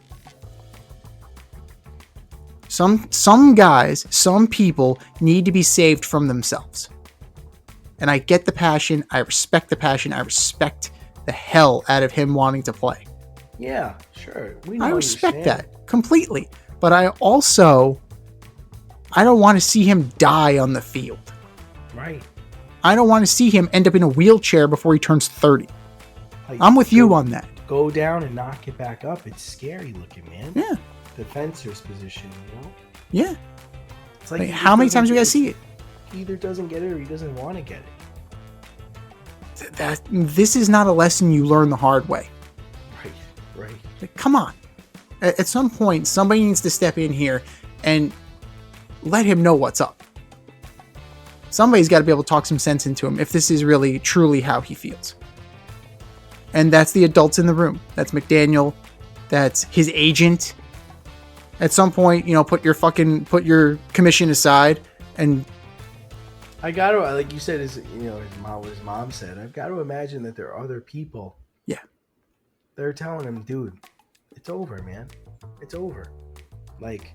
Some guys, some people need to be saved from themselves. And I get the passion. I respect the passion. I respect the hell out of him wanting to play. Yeah, sure. I respect that completely. But I don't want to see him die on the field. Right. I don't want to see him end up in a wheelchair before he turns 30. I'm with you on that. Go down and not get back up. It's scary looking, man. Yeah. Defender's position, Yeah. It's like how many times do we gotta see it? He either doesn't get it or he doesn't want to get it. This is not a lesson you learn the hard way. Right. Like, come on. At some point, somebody needs to step in here and let him know what's up. Somebody's got to be able to talk some sense into him if this is really, truly how he feels. And that's the adults in the room. That's McDaniel. That's his agent. At some point, put your commission aside and. I gotta, like you said, his mom said, I've got to imagine that there are other people. Yeah. They're telling him, dude, it's over, man. It's over. Like,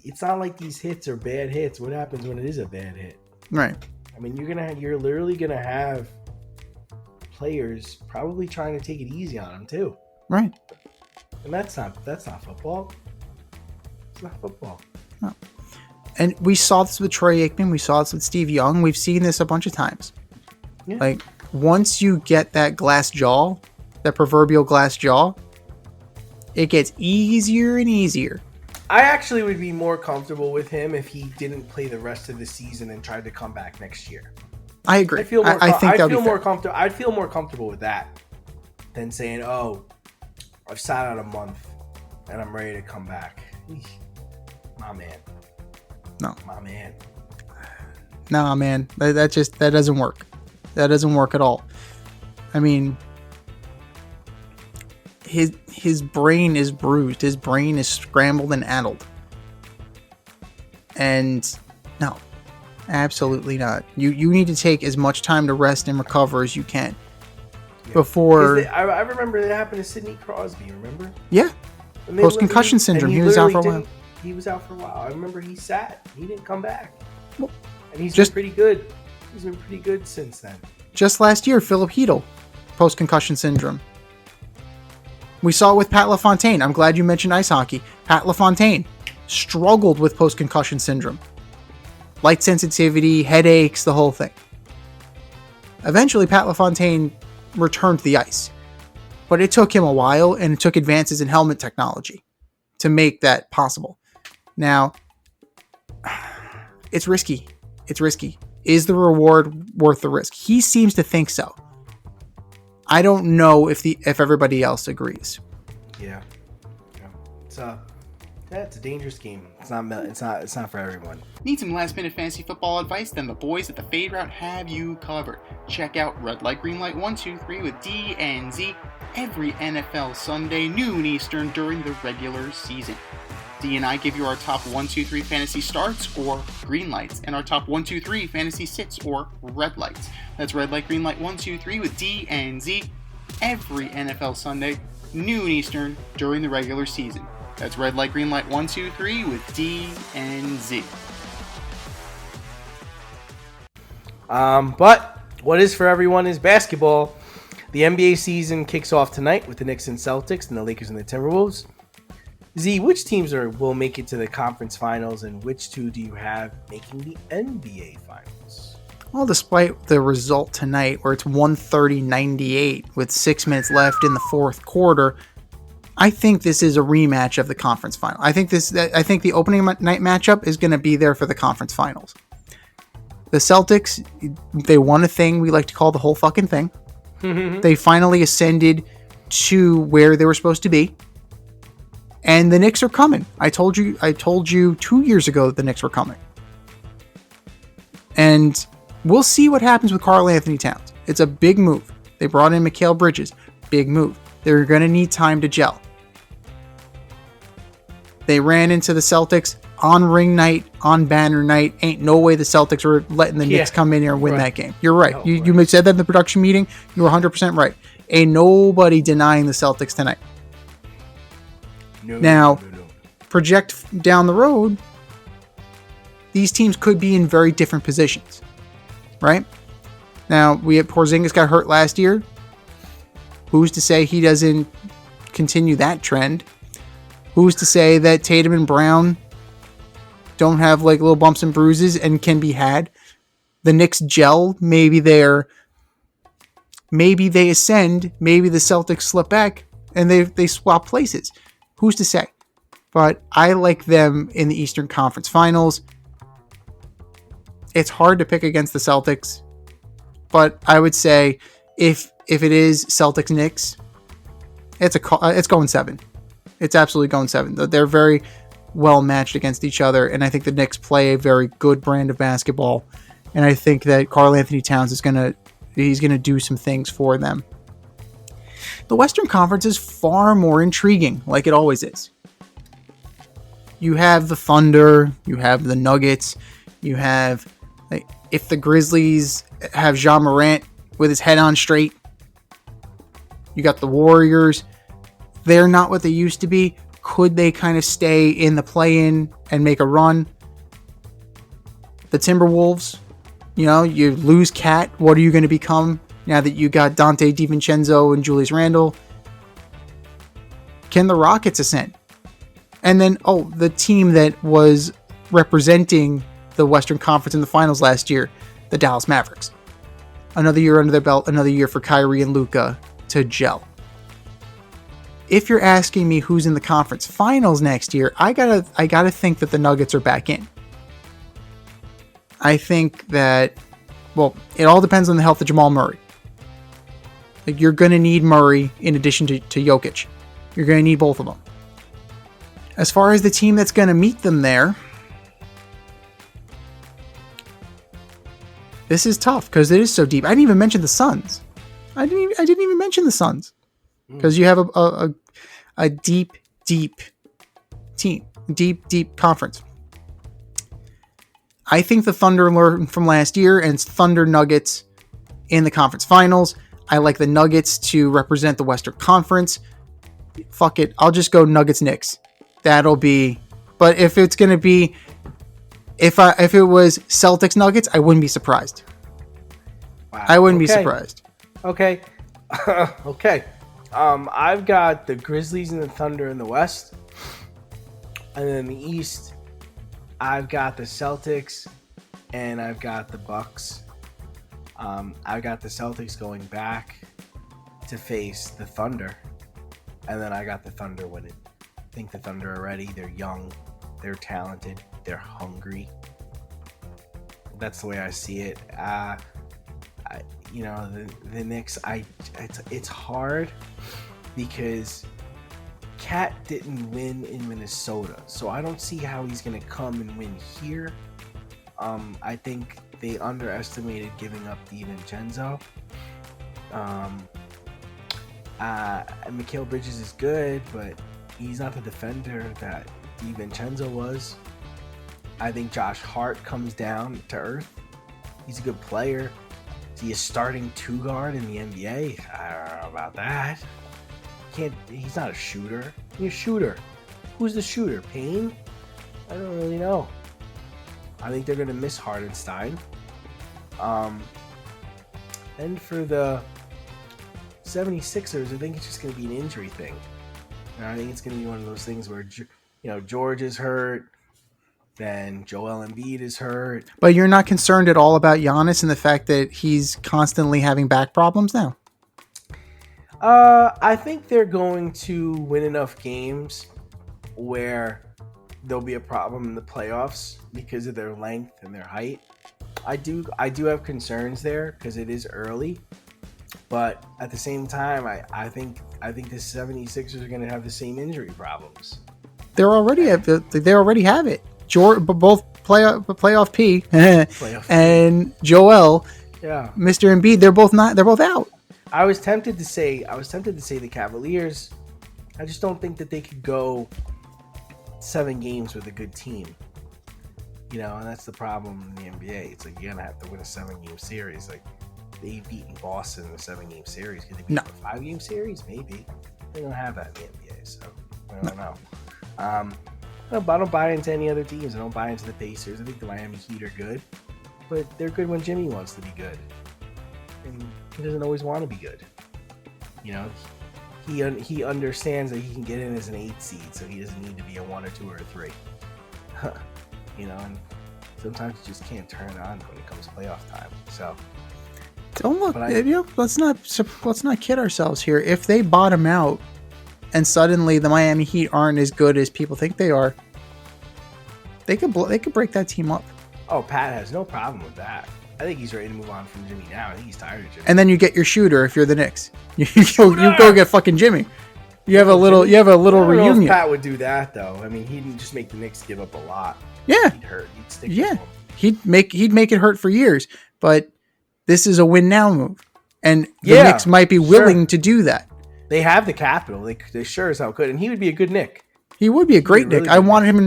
it's not like these hits are bad hits. What happens when it is a bad hit? Right. I mean, you're literally gonna have players probably trying to take it easy on him too. Right. And that's not football. It's not football. No. And we saw this with Troy Aikman. We saw this with Steve Young. We've seen this a bunch of times. Yeah. Like, once you get that glass jaw, that proverbial glass jaw, it gets easier and easier. I actually would be more comfortable with him if he didn't play the rest of the season and tried to come back next year. I agree. I'd feel more comfortable with that than saying, "Oh, I've sat out a month and I'm ready to come back." My man. No. My man. Nah, man. That doesn't work. That doesn't work at all. I mean, his brain is bruised. His brain is scrambled and addled. And no, absolutely not. You need to take as much time to rest and recover as you can. Yeah. Before... I remember that happened to Sidney Crosby, remember? Yeah. Post-concussion syndrome. He was out for a while. He was out for a while. I remember he sat. He didn't come back. Well, and he's been pretty good. He's been pretty good since then. Just last year, Philip Hedl, post-concussion syndrome. We saw it with Pat LaFontaine. I'm glad you mentioned ice hockey. Pat LaFontaine struggled with post-concussion syndrome. Light sensitivity, headaches, the whole thing. Eventually, Pat LaFontaine returned to the ice. But it took him a while, and it took advances in helmet technology to make that possible. Now, it's risky. It's risky. Is the reward worth the risk? He seems to think so. I don't know if everybody else agrees. Yeah. It's a dangerous game. It's not for everyone. Need some last minute fantasy football advice? Then the boys at the Fade Route have you covered. Check out Red Light Green Light 123 with D and Z every NFL Sunday, noon Eastern during the regular season. D and I give you our top 1, 2, 3 fantasy starts or green lights, and our top 1, 2, 3 fantasy sits or red lights. That's Red Light Green Light 1, 2, 3 with D and Z every NFL Sunday, noon Eastern during the regular season. That's Red Light Green Light 1, 2, 3 with D and Z. But what is for everyone is basketball. The NBA season kicks off tonight with the Knicks and Celtics and the Lakers and the Timberwolves. Z, which teams will make it to the conference finals, and which two do you have making the NBA finals? Well, despite the result tonight, where it's 130-98 with 6 minutes left in the fourth quarter, I think this is a rematch of the conference final. I think the opening night matchup is going to be there for the conference finals. The Celtics, they won a thing we like to call the whole fucking thing. They finally ascended to where they were supposed to be. And the Knicks are coming. I told you 2 years ago that the Knicks were coming. And we'll see what happens with Karl Anthony Towns. It's a big move. They brought in Mikal Bridges. Big move. They're going to need time to gel. They ran into the Celtics on ring night, on banner night. Ain't no way the Celtics were letting the Knicks come in here and win that game. You're right. No, you said that in the production meeting. You were 100% right. Ain't nobody denying the Celtics tonight. No. Project down the road, these teams could be in very different positions, right? Now, Porzingis got hurt last year. Who's to say he doesn't continue that trend? Who's to say that Tatum and Brown don't have like little bumps and bruises and can be had? The Knicks gel, maybe they ascend, maybe the Celtics slip back and they swap places. Who's to say? But I like them in the Eastern Conference Finals. It's hard to pick against the Celtics, but I would say if it is Celtics Knicks, it's going 7. It's absolutely going 7. They're very well matched against each other, and I think the Knicks play a very good brand of basketball. And I think that Karl Anthony Towns is gonna do some things for them. The Western Conference is far more intriguing, like it always is. You have the Thunder, you have the Nuggets, you have, like, if the Grizzlies have Ja Morant with his head on straight, you got the Warriors. They're not what they used to be. Could they kind of stay in the play-in and make a run? The Timberwolves, you lose Cat. What are you going to become now that you got Dante DiVincenzo and Julius Randle? Can the Rockets ascend? And then, the team that was representing the Western Conference in the finals last year, the Dallas Mavericks. Another year under their belt, another year for Kyrie and Luka to gel. If you're asking me who's in the conference finals next year, I gotta think that the Nuggets are back in. I think that, it all depends on the health of Jamal Murray. Like, you're gonna need Murray in addition to Jokic. You're gonna need both of them. As far as the team that's gonna meet them there, this is tough because it is so deep. I didn't even mention the Suns. I didn't even mention the Suns. Because you have a deep team, deep conference. I think the Thunder learned from last year, and Thunder Nuggets in the conference finals. I like the Nuggets to represent the Western Conference. fuck it. I'll just go Nuggets Knicks. That'll be. But if it's gonna be, if it was Celtics Nuggets, I wouldn't be surprised. Wow. I wouldn't be surprised. Okay. Okay. I've got the Grizzlies and the Thunder in the West. And then in the East, I've got the Celtics and I've got the Bucks. I've got the Celtics going back to face the Thunder. And then I got the Thunder winning. I think the Thunder are ready. They're young. They're talented. They're hungry. That's the way I see it. The Knicks, it's hard because Cat didn't win in Minnesota, so I don't see how he's going to come and win here. I think they underestimated giving up DiVincenzo. Mikal Bridges is good, but he's not the defender that DiVincenzo was. I think Josh Hart comes down to earth. He's a good player. Is he a starting 2-guard in the NBA? I don't know about that. He's not a shooter. He's a shooter. Who's the shooter? Payne? I don't really know. I think they're going to miss Hardenstein. And for the 76ers, I think it's just going to be an injury thing. And I think it's going to be one of those things where, George is hurt, then Joel Embiid is hurt. But you're not concerned at all about Giannis and the fact that he's constantly having back problems now? I think they're going to win enough games where there'll be a problem in the playoffs because of their length and their height. I do have concerns there because it is early, but at the same time, I think the 76ers are going to have the same injury problems. They already have it. Both playoff P and Joel, Mr. Embiid, they're both out. I was tempted to say the Cavaliers. I just don't think that they could go 7 games with a good team. And that's the problem in the NBA. It's like you're gonna have to win a 7-game series. Like they've beaten Boston in a 7-game series. Could they beat a 5-game series? Maybe. They don't have that in the NBA, so I don't know. But I don't buy into any other teams. I don't buy into the Pacers. I think the Miami Heat are good, but they're good when Jimmy wants to be good, and he doesn't always want to be good. He understands that he can get in as an 8 seed, so he doesn't need to be a 1 or 2 or a 3. And sometimes you just can't turn it on when it comes to playoff time. So don't look. Let's not kid ourselves here. If they bottom out and suddenly the Miami Heat aren't as good as people think they are, they could break that team up. Oh, Pat has no problem with that. I think he's ready to move on from Jimmy now. I think he's tired of Jimmy. And then you get your shooter if you're the Knicks. You go get fucking Jimmy. You have a little reunion. Pat would do that though. I mean, he'd just make the Knicks give up a lot. Yeah, he'd hurt. He'd stick with him. He'd make it hurt for years. But this is a win now move, and the Knicks might be willing to do that. They have the capital. They sure as hell could, and he would be a good Knick. He would be a great Knick. I wanted him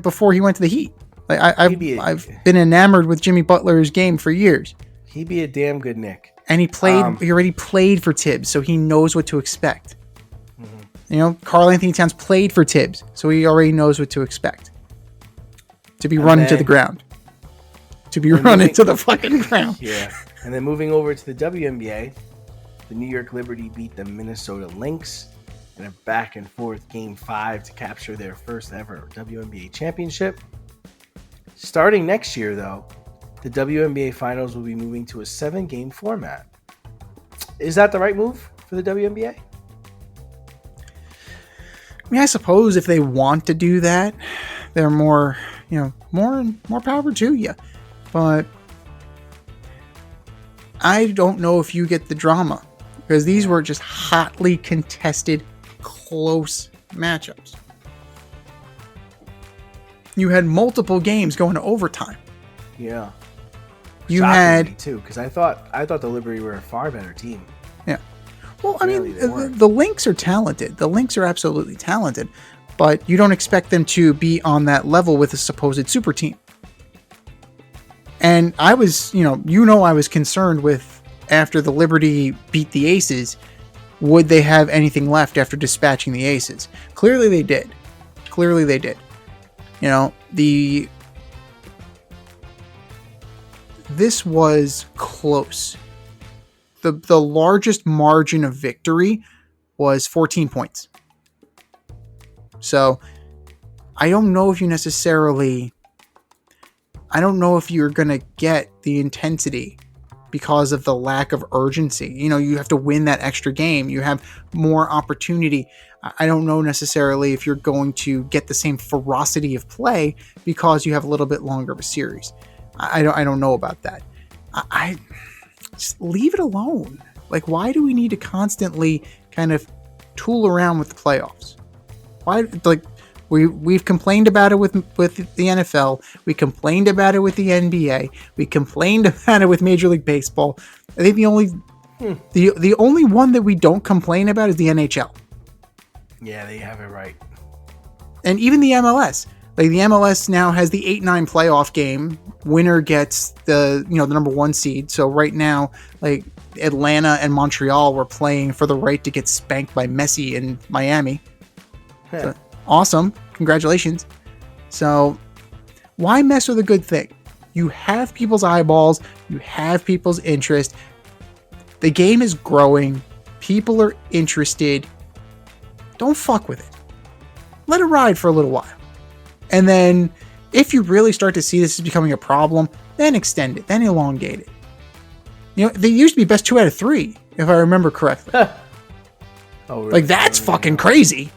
before he went to the Heat. Like I've been enamored with Jimmy Butler's game for years. He'd be a damn good Knick. And he already played for Tibbs, so he knows what to expect. Mm-hmm. Karl Anthony Towns played for Tibbs, so he already knows what to expect. To be run into the ground. To be run into the fucking ground. Yeah. And then moving over to the WNBA, the New York Liberty beat the Minnesota Lynx in a back and forth Game 5 to capture their first ever WNBA championship. Starting next year, though, the WNBA Finals will be moving to a 7-game format. Is that the right move for the WNBA? I mean, I suppose if they want to do that, they're more power to you. But I don't know if you get the drama because these were just hotly contested, close matchups. You had multiple games going to overtime. Yeah. You had too, because I thought the Liberty were a far better team. Yeah. Well, I mean, the Lynx are talented. The Lynx are absolutely talented, but you don't expect them to be on that level with a supposed super team. And I was, I was concerned with after the Liberty beat the Aces, would they have anything left after dispatching the Aces? Clearly they did. You know, this was close. The largest margin of victory was 14 points. So I don't know if you're going to get the intensity because of the lack of urgency. You know, you have to win that extra game. You have more opportunity. I don't know necessarily if you're going to get the same ferocity of play because you have a little bit longer of a series. I don't know about that. I just leave it alone. Like, why do we need to constantly kind of tool around with the playoffs? Why, like, we've complained about it with the NFL. We complained about it with the NBA. We complained about it with Major League Baseball. I think the only one that we don't complain about is the NHL. Yeah, they have it right. And even the MLS. Like, the MLS now has the 8-9 playoff game. Winner gets the number 1 seed. So right now, like, Atlanta and Montreal were playing for the right to get spanked by Messi in Miami. So, awesome. Congratulations. So why mess with a good thing? You have people's eyeballs. You have people's interest. The game is growing. People are interested. Don't fuck with it. Let it ride for a little while. And then if you really start to see this as becoming a problem, then extend it, then elongate it. You know, they used to be best 2 out of 3, if I remember correctly. Oh, really? Like, that's fucking crazy.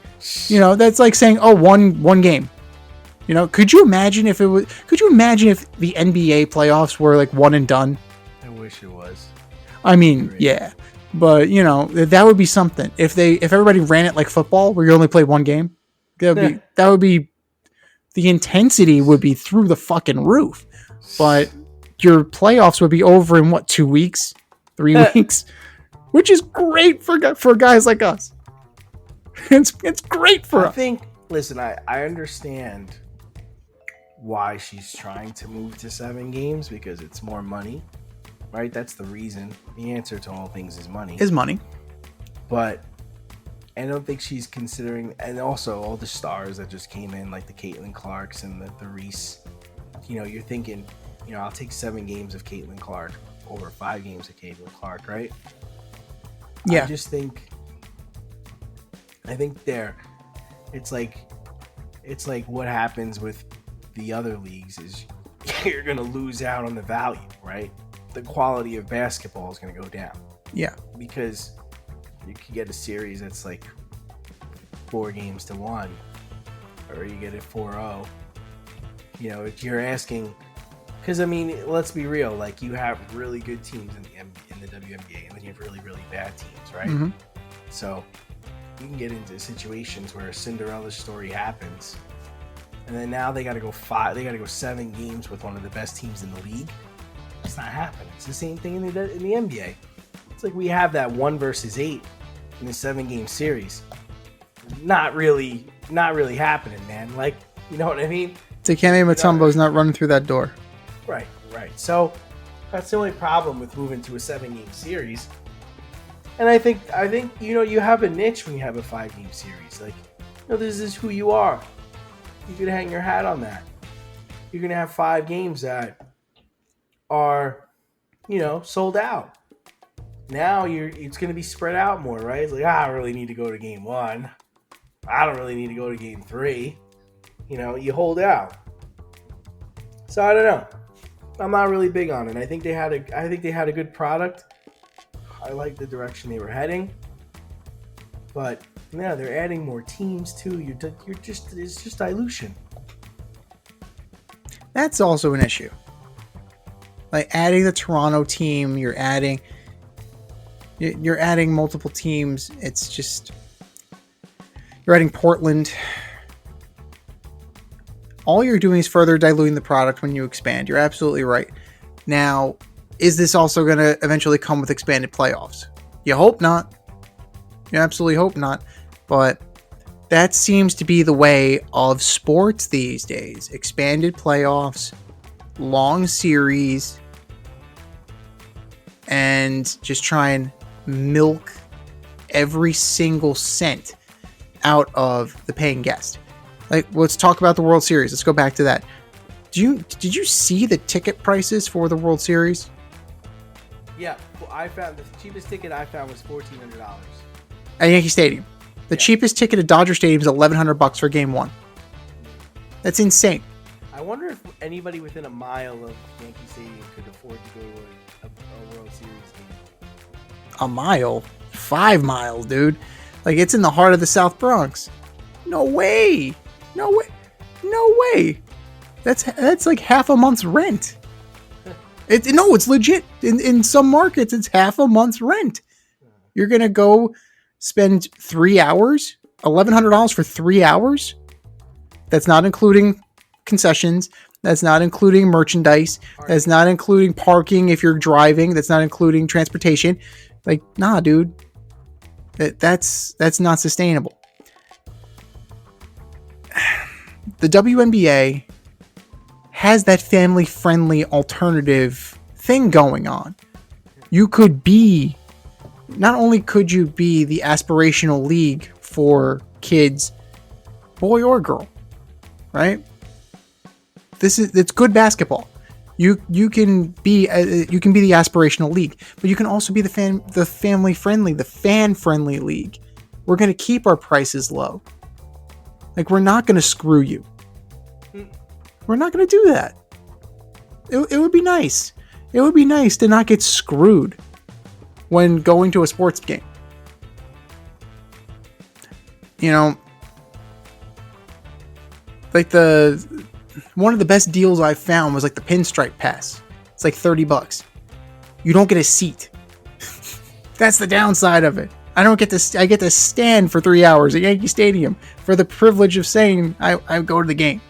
You know, that's like saying, oh, one game. You know, could you imagine if the NBA playoffs were like one and done? I wish it was. I mean, yeah. But, you know, that would be something. If everybody ran it like football where you only play one game, that would be the intensity would be through the fucking roof. But your playoffs would be over in 2 weeks, 3 weeks, which is great for guys like us. It's great for us. Listen, I understand why she's trying to move to 7 games because it's more money, right? That's the reason. The answer to all things is money. But I don't think she's considering, and also all the stars that just came in, like the Caitlin Clarks and the Reese. You know, you're thinking, you know, I'll take 7 games of Caitlin Clark over 5 games of Caitlin Clark, right? Yeah. I think it's like what happens with the other leagues is you're going to lose out on the value, right? The quality of basketball is going to go down. Yeah. Because you could get a series that's like 4-1, or you get it 4-0. You know, if you're asking, because I mean, let's be real. Like, you have really good teams in the WNBA, and then you have really, really bad teams, right? Mm-hmm. So you can get into situations where a Cinderella story happens, and then now they got to go 7 games with one of the best teams in the league. It's not happening. It's the same thing in the NBA. It's like we have that 1 versus 8 in the 7-game series. Not really happening, man. Like, you know what I mean? Dikembe Mutombo's not running through that door. Right. So that's the only problem with moving to a 7-game series. And I think you know, you have a niche when you have a 5-game series. Like, you know, this is who you are. You can hang your hat on that. You're gonna have 5 games that are, you know, sold out. Now it's gonna be spread out more, right? It's like, I don't really need to go to game 1. I don't really need to go to game 3. You know, you hold out. So I don't know. I'm not really big on it. I think they had a good product. I like the direction they were heading. But yeah, they're adding more teams too. It's just dilution. That's also an issue. Like, adding the Toronto team, you're adding multiple teams. It's just, you're adding Portland. All you're doing is further diluting the product when you expand. You're absolutely right. Now, is this also going to eventually come with expanded playoffs? You hope not. You absolutely hope not. But that seems to be the way of sports these days. Expanded playoffs, long series, and just try and milk every single cent out of the paying guest. Like, let's talk about the World Series. Let's go back to that. Did you see the ticket prices for the World Series? Yeah, well, I found the cheapest ticket I found was $1,400 at Yankee Stadium. The cheapest ticket at Dodger Stadium is $1,100 for Game 1. That's insane. I wonder if anybody within a mile of Yankee Stadium could afford to go to a World Series game. A mile? 5 miles, dude. Like, it's in the heart of the South Bronx. No way. No way. No way. That's like half a month's rent. It's legit. In some markets, it's half a month's rent. You're going to go spend 3 hours, $1,100 for 3 hours? That's not including concessions. That's not including merchandise. That's not including parking if you're driving. That's not including transportation. Like, nah, dude. That's not sustainable. The WNBA has that family-friendly alternative thing going on. You could be, not only could you be the aspirational league for kids, boy or girl, right? It's good basketball. You can be the aspirational league, but you can also be the family-friendly, the fan-friendly league. We're going to keep our prices low. Like, we're not going to screw you. We're not going to do that. It would be nice. It would be nice to not get screwed when going to a sports game. You know, like one of the best deals I found was like the pinstripe pass. It's like $30. You don't get a seat. That's the downside of it. I get to stand for 3 hours at Yankee Stadium for the privilege of saying I go to the game.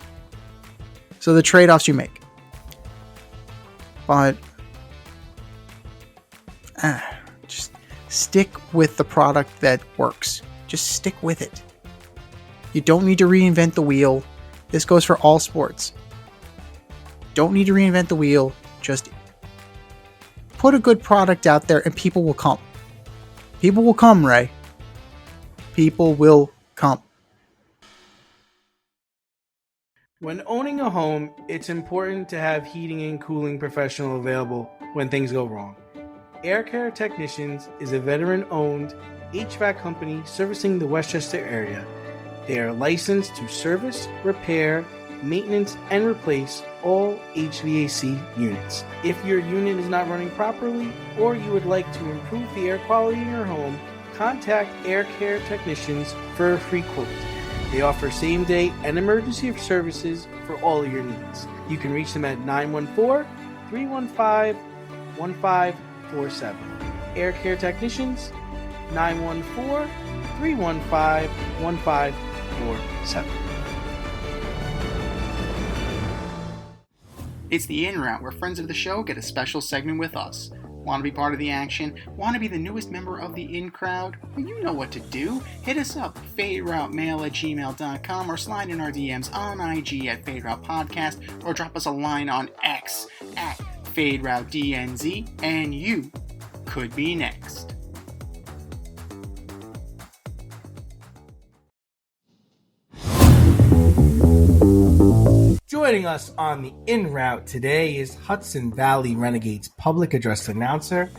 So the trade-offs you make. But just stick with the product that works. Just stick with it. You don't need to reinvent the wheel. This goes for all sports. Don't need to reinvent the wheel. Just put a good product out there and people will come. People will come, Ray. People will come. When owning a home, it's important to have heating and cooling professional available when things go wrong. Air Care Technicians is a veteran-owned HVAC company servicing the Westchester area. They are licensed to service, repair, maintenance, and replace all HVAC units. If your unit is not running properly or you would like to improve the air quality in your home, contact Air Care Technicians for a free quote. They offer same-day and emergency services for all of your needs. You can reach them at 914-315-1547. Air Care Technicians, 914-315-1547. It's the In Route, where friends of the show get a special segment with us. Want to be part of the action? Want to be the newest member of the In Crowd? Well, you know what to do. Hit us up, faderoutemail@gmail.com, or slide in our DMs on IG at FadeRoutePodcast, or drop us a line on X at FadeRouteDNZ, and you could be next. Joining us on the En Route today is Hudson Valley Renegades public address announcer,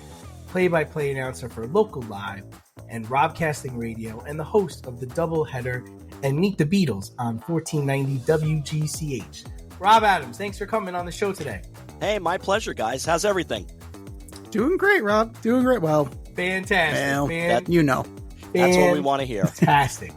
play-by-play announcer for Local Live and Robcasting Radio, and the host of the doubleheader and Meet the Beatles on 1490 WGCH. Rob Adams, thanks for coming on the show today. Hey, my pleasure, guys. How's everything? Doing great, Rob. Doing great. Well, Fantastic, well, man. you know. That's what we want to hear. Fantastic.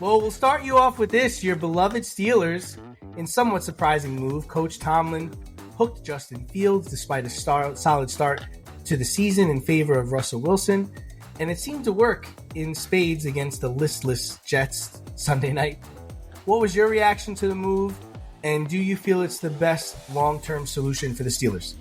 Well, we'll start you off with this. Your beloved Steelers, in somewhat surprising move, Coach Tomlin hooked Justin Fields despite a solid start to the season in favor of Russell Wilson, and it seemed to work in spades against the listless Jets Sunday night. What was your reaction to the move, and do you feel it's the best long-term solution for the Steelers?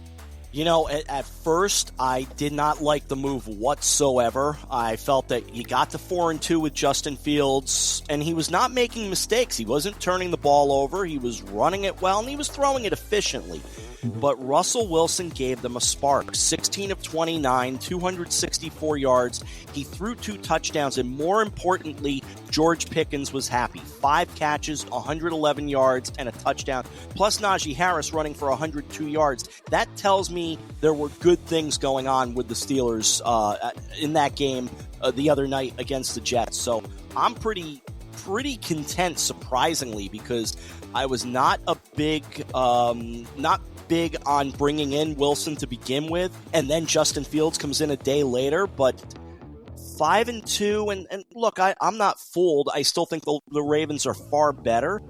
You know, at first, I did not like the move whatsoever. I felt that you got to 4-2 with Justin Fields, and he was not making mistakes. He wasn't turning the ball over. He was running it well, and he was throwing it efficiently. But Russell Wilson gave them a spark. 16 of 29, 264 yards. He threw 2 touchdowns, and more importantly, George Pickens was happy. 5 catches, 111 yards, and a touchdown, plus Najee Harris running for 102 yards. That tells me there were good things going on with the Steelers in that game the other night against the Jets. So I'm pretty content, surprisingly, because I was not big on bringing in Wilson to begin with, and then Justin Fields comes in a day later. But 5-2, and look, I'm not fooled. I still think the Ravens are far better,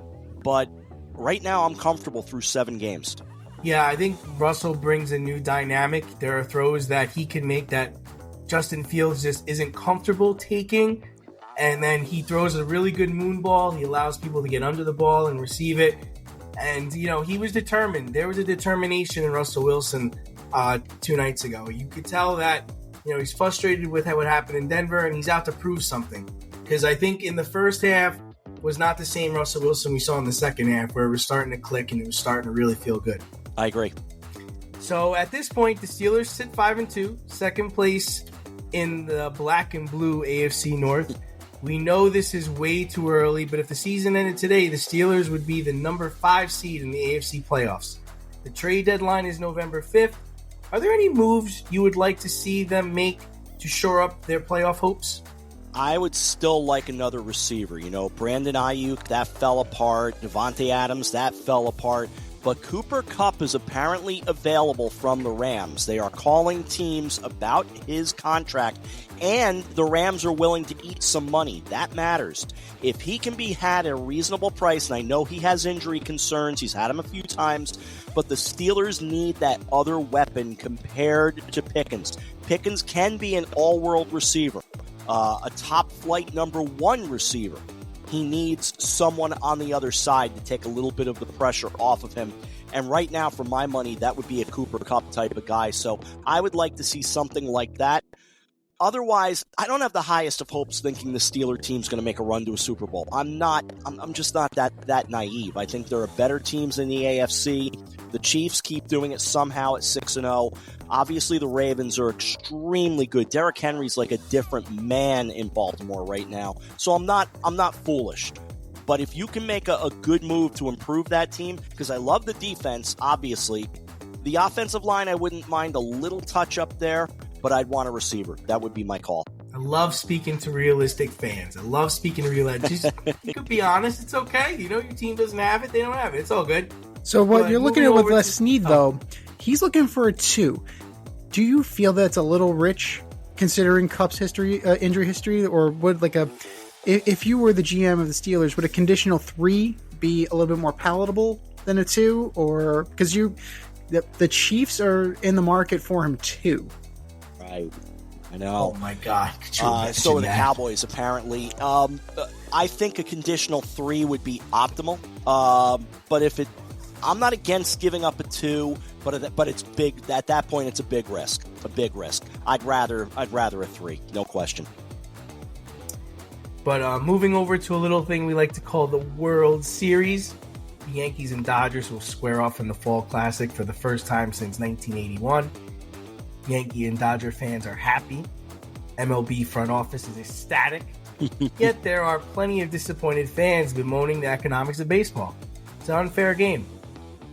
but right now I'm comfortable through 7 games. Yeah, I think Russell brings a new dynamic. There are throws that he can make that Justin Fields just isn't comfortable taking, and then he throws a really good moon ball. He allows people to get under the ball and receive it. And, you know, he was determined. There was a determination in Russell Wilson 2 nights ago. You could tell that, you know, he's frustrated with what happened in Denver, and he's out to prove something. Because I think in the first half was not the same Russell Wilson we saw in the second half, where it was starting to click and it was starting to really feel good. I agree. So at this point, the Steelers sit 5-2, second place in the black and blue AFC North. We know this is way too early, but if the season ended today, the Steelers would be the number 5 seed in the AFC playoffs. The trade deadline is November 5th. Are there any moves you would like to see them make to shore up their playoff hopes? I would still like another receiver. You know, Brandon Ayuk, that fell apart. Devontae Adams, that fell apart. But Cooper Kupp is apparently available from the Rams. They are calling teams about his contract, and the Rams are willing to eat some money. That matters. If he can be had at a reasonable price, and I know he has injury concerns, he's had them a few times, but the Steelers need that other weapon compared to Pickens. Pickens can be an all-world receiver, a top-flight number 1 receiver. He needs someone on the other side to take a little bit of the pressure off of him. And right now, for my money, that would be a Cooper Kupp type of guy. So I would like to see something like that. Otherwise, I don't have the highest of hopes thinking the Steeler team's going to make a run to a Super Bowl. I'm just not that naive. I think there are better teams in the AFC. The Chiefs keep doing it somehow at 6-0. Obviously, the Ravens are extremely good. Derrick Henry's like a different man in Baltimore right now. So I'm not foolish. But if you can make a good move to improve that team, because I love the defense, obviously. The offensive line, I wouldn't mind a little touch up there, but I'd want a receiver. That would be my call. I love speaking to realistic fans. I love speaking to realistic. You could be honest. It's okay. You know your team doesn't have it. They don't have it. It's all good. So what you're looking at with Les Snead, though, he's looking for a 2. Do you feel that's a little rich considering Kupp's history, injury history, or would if you were the GM of the Steelers, would a conditional 3 be a little bit more palatable than a 2? Or because the Chiefs are in the market for him too. Right. I know. Oh my God. So are the Cowboys, apparently. I think a conditional 3 would be optimal. But I'm not against giving up a 2, but it's big. At that point, it's a big risk. I'd rather a 3, no question. But moving over to a little thing we like to call the World Series. The Yankees and Dodgers will square off in the Fall Classic for the first time since 1981. Yankee and Dodger fans are happy. MLB front office is ecstatic. Yet there are plenty of disappointed fans bemoaning the economics of baseball. It's an unfair game.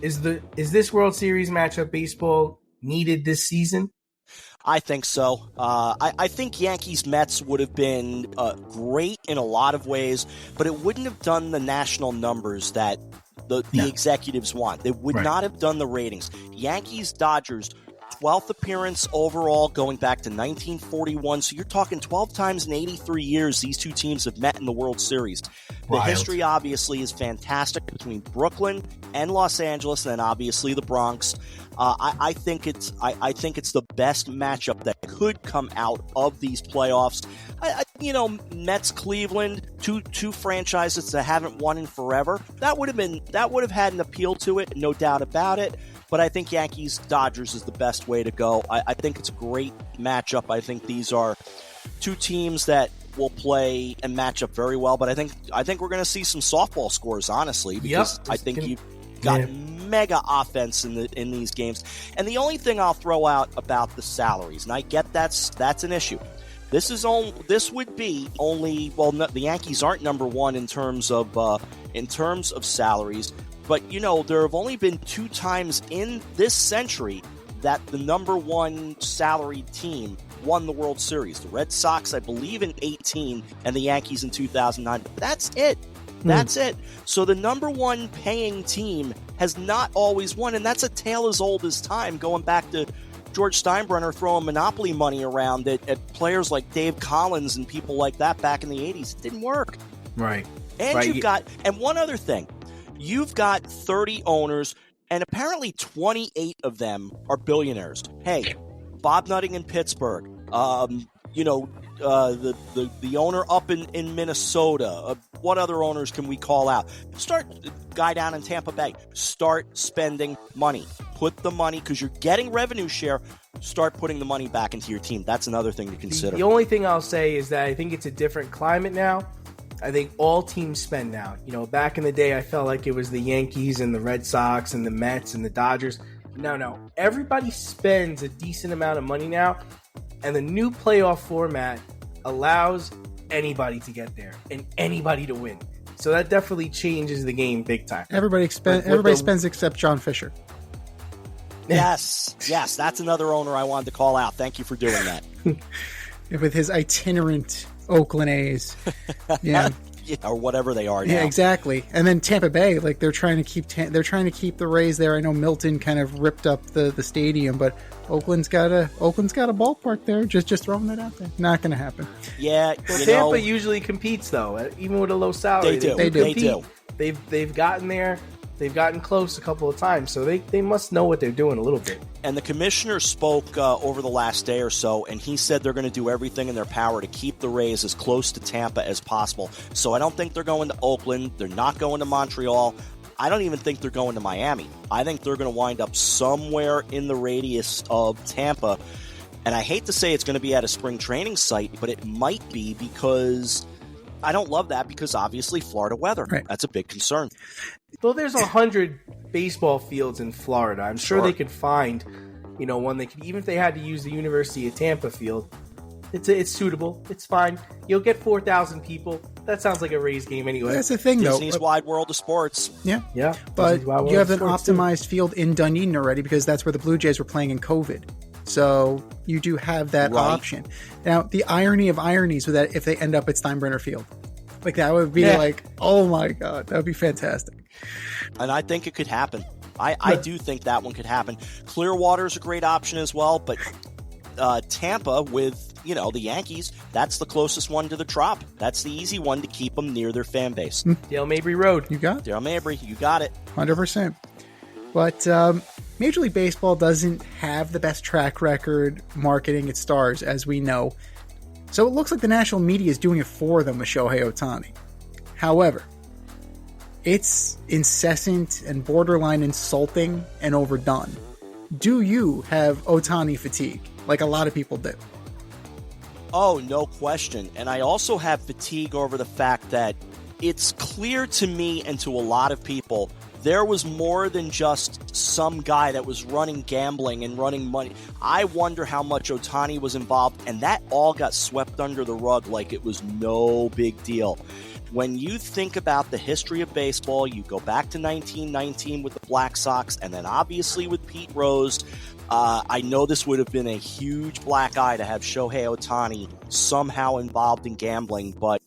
Is this World Series matchup baseball needed this season? I think so. I think Yankees-Mets would have been great in a lot of ways, but it wouldn't have done the national numbers that the executives want. They would not have done the ratings. Yankees-Dodgers, 12th appearance overall going back to 1941. So you're talking 12 times in 83 years these two teams have met in the World Series. The history obviously is fantastic between Brooklyn and Los Angeles, and then obviously the Bronx. I think it's the best matchup that could come out of these playoffs. Mets, Cleveland, two franchises that haven't won in forever. That would have had an appeal to it, no doubt about it. but I think Yankees-Dodgers is the best way to go. I think it's a great matchup. I think these are two teams that will play and match up very well, but I think we're going to see some softball scores, honestly, because I think you've got mega offense in these games. And the only thing I'll throw out about the salaries, and I get that's an issue. This would be only, well, the Yankees aren't number one in terms of salaries, but there have only been 2 times in this century that the number one salaried team won the World Series. The Red Sox, I believe, in 2018, and the Yankees in 2009. That's it. That's it. So the number one paying team has not always won, and that's a tale as old as time, going back to George Steinbrenner throwing monopoly money around at players like Dave Collins and people like that back in the 80s. It didn't work. Right. And and one other thing, you've got 30 owners, and apparently 28 of them are billionaires. Hey, Bob Nutting in Pittsburgh, the owner up in Minnesota. What other owners can we call out? Guy down in Tampa Bay. Start spending money. Put the money, because you're getting revenue share. Start putting the money back into your team. That's another thing to consider. The only thing I'll say is that I think it's a different climate now. I think all teams spend now. Back in the day, I felt like it was the Yankees and the Red Sox and the Mets and the Dodgers. No. Everybody spends a decent amount of money now, and the new playoff format allows anybody to get there and anybody to win. So that definitely changes the game big time. Everybody spends except John Fisher. Yes, that's another owner I wanted to call out. Thank you for doing that. With his itinerant Oakland A's. Yeah. Or whatever they are now. Yeah, exactly. And then Tampa Bay, like they're trying to keep the Rays there. I know Milton kind of ripped up the stadium, but Oakland's got a ballpark there. Just throwing that out there. Not going to happen. Yeah, Tampa usually competes though, even with a low salary. They do. They've gotten there. They've gotten close a couple of times, so they must know what they're doing a little bit. And the commissioner spoke over the last day or so, and he said they're going to do everything in their power to keep the Rays as close to Tampa as possible. So I don't think they're going to Oakland. They're not going to Montreal. I don't even think they're going to Miami. I think they're going to wind up somewhere in the radius of Tampa. And I hate to say it's going to be at a spring training site, but it might be, because I don't love that, because obviously Florida weather. Right. That's a big concern. Well, there's 100 baseball fields in Florida. I'm sure they could find, one they could, even if they had to use the University of Tampa field. It's suitable. It's fine. You'll get 4,000 people. That sounds like a Rays game anyway. That's the thing, Disney's though. Wide World of Sports. Yeah. Yeah. But you have an optimized field in Dunedin already, because that's where the Blue Jays were playing in COVID. So you do have that option. Now, the irony of ironies with that, if they end up at Steinbrenner Field. Like, that would be oh my God, that would be fantastic. And I think it could happen. I do think that one could happen. Clearwater is a great option as well, but Tampa with, the Yankees, that's the closest one to the Trop. That's the easy one to keep them near their fan base. Dale Mabry Road. You got it. Dale Mabry, you got it. 100%. But Major League Baseball doesn't have the best track record marketing its stars, as we know. So it looks like the national media is doing it for them with Shohei Ohtani. However, it's incessant and borderline insulting and overdone. Do you have Ohtani fatigue, like a lot of people do? Oh, no question. And I also have fatigue over the fact that it's clear to me and to a lot of people there was more than just some guy that was running gambling and running money. I wonder how much Ohtani was involved, and that all got swept under the rug like it was no big deal. When you think about the history of baseball, you go back to 1919 with the Black Sox, and then obviously with Pete Rose. I know this would have been a huge black eye to have Shohei Ohtani somehow involved in gambling, but...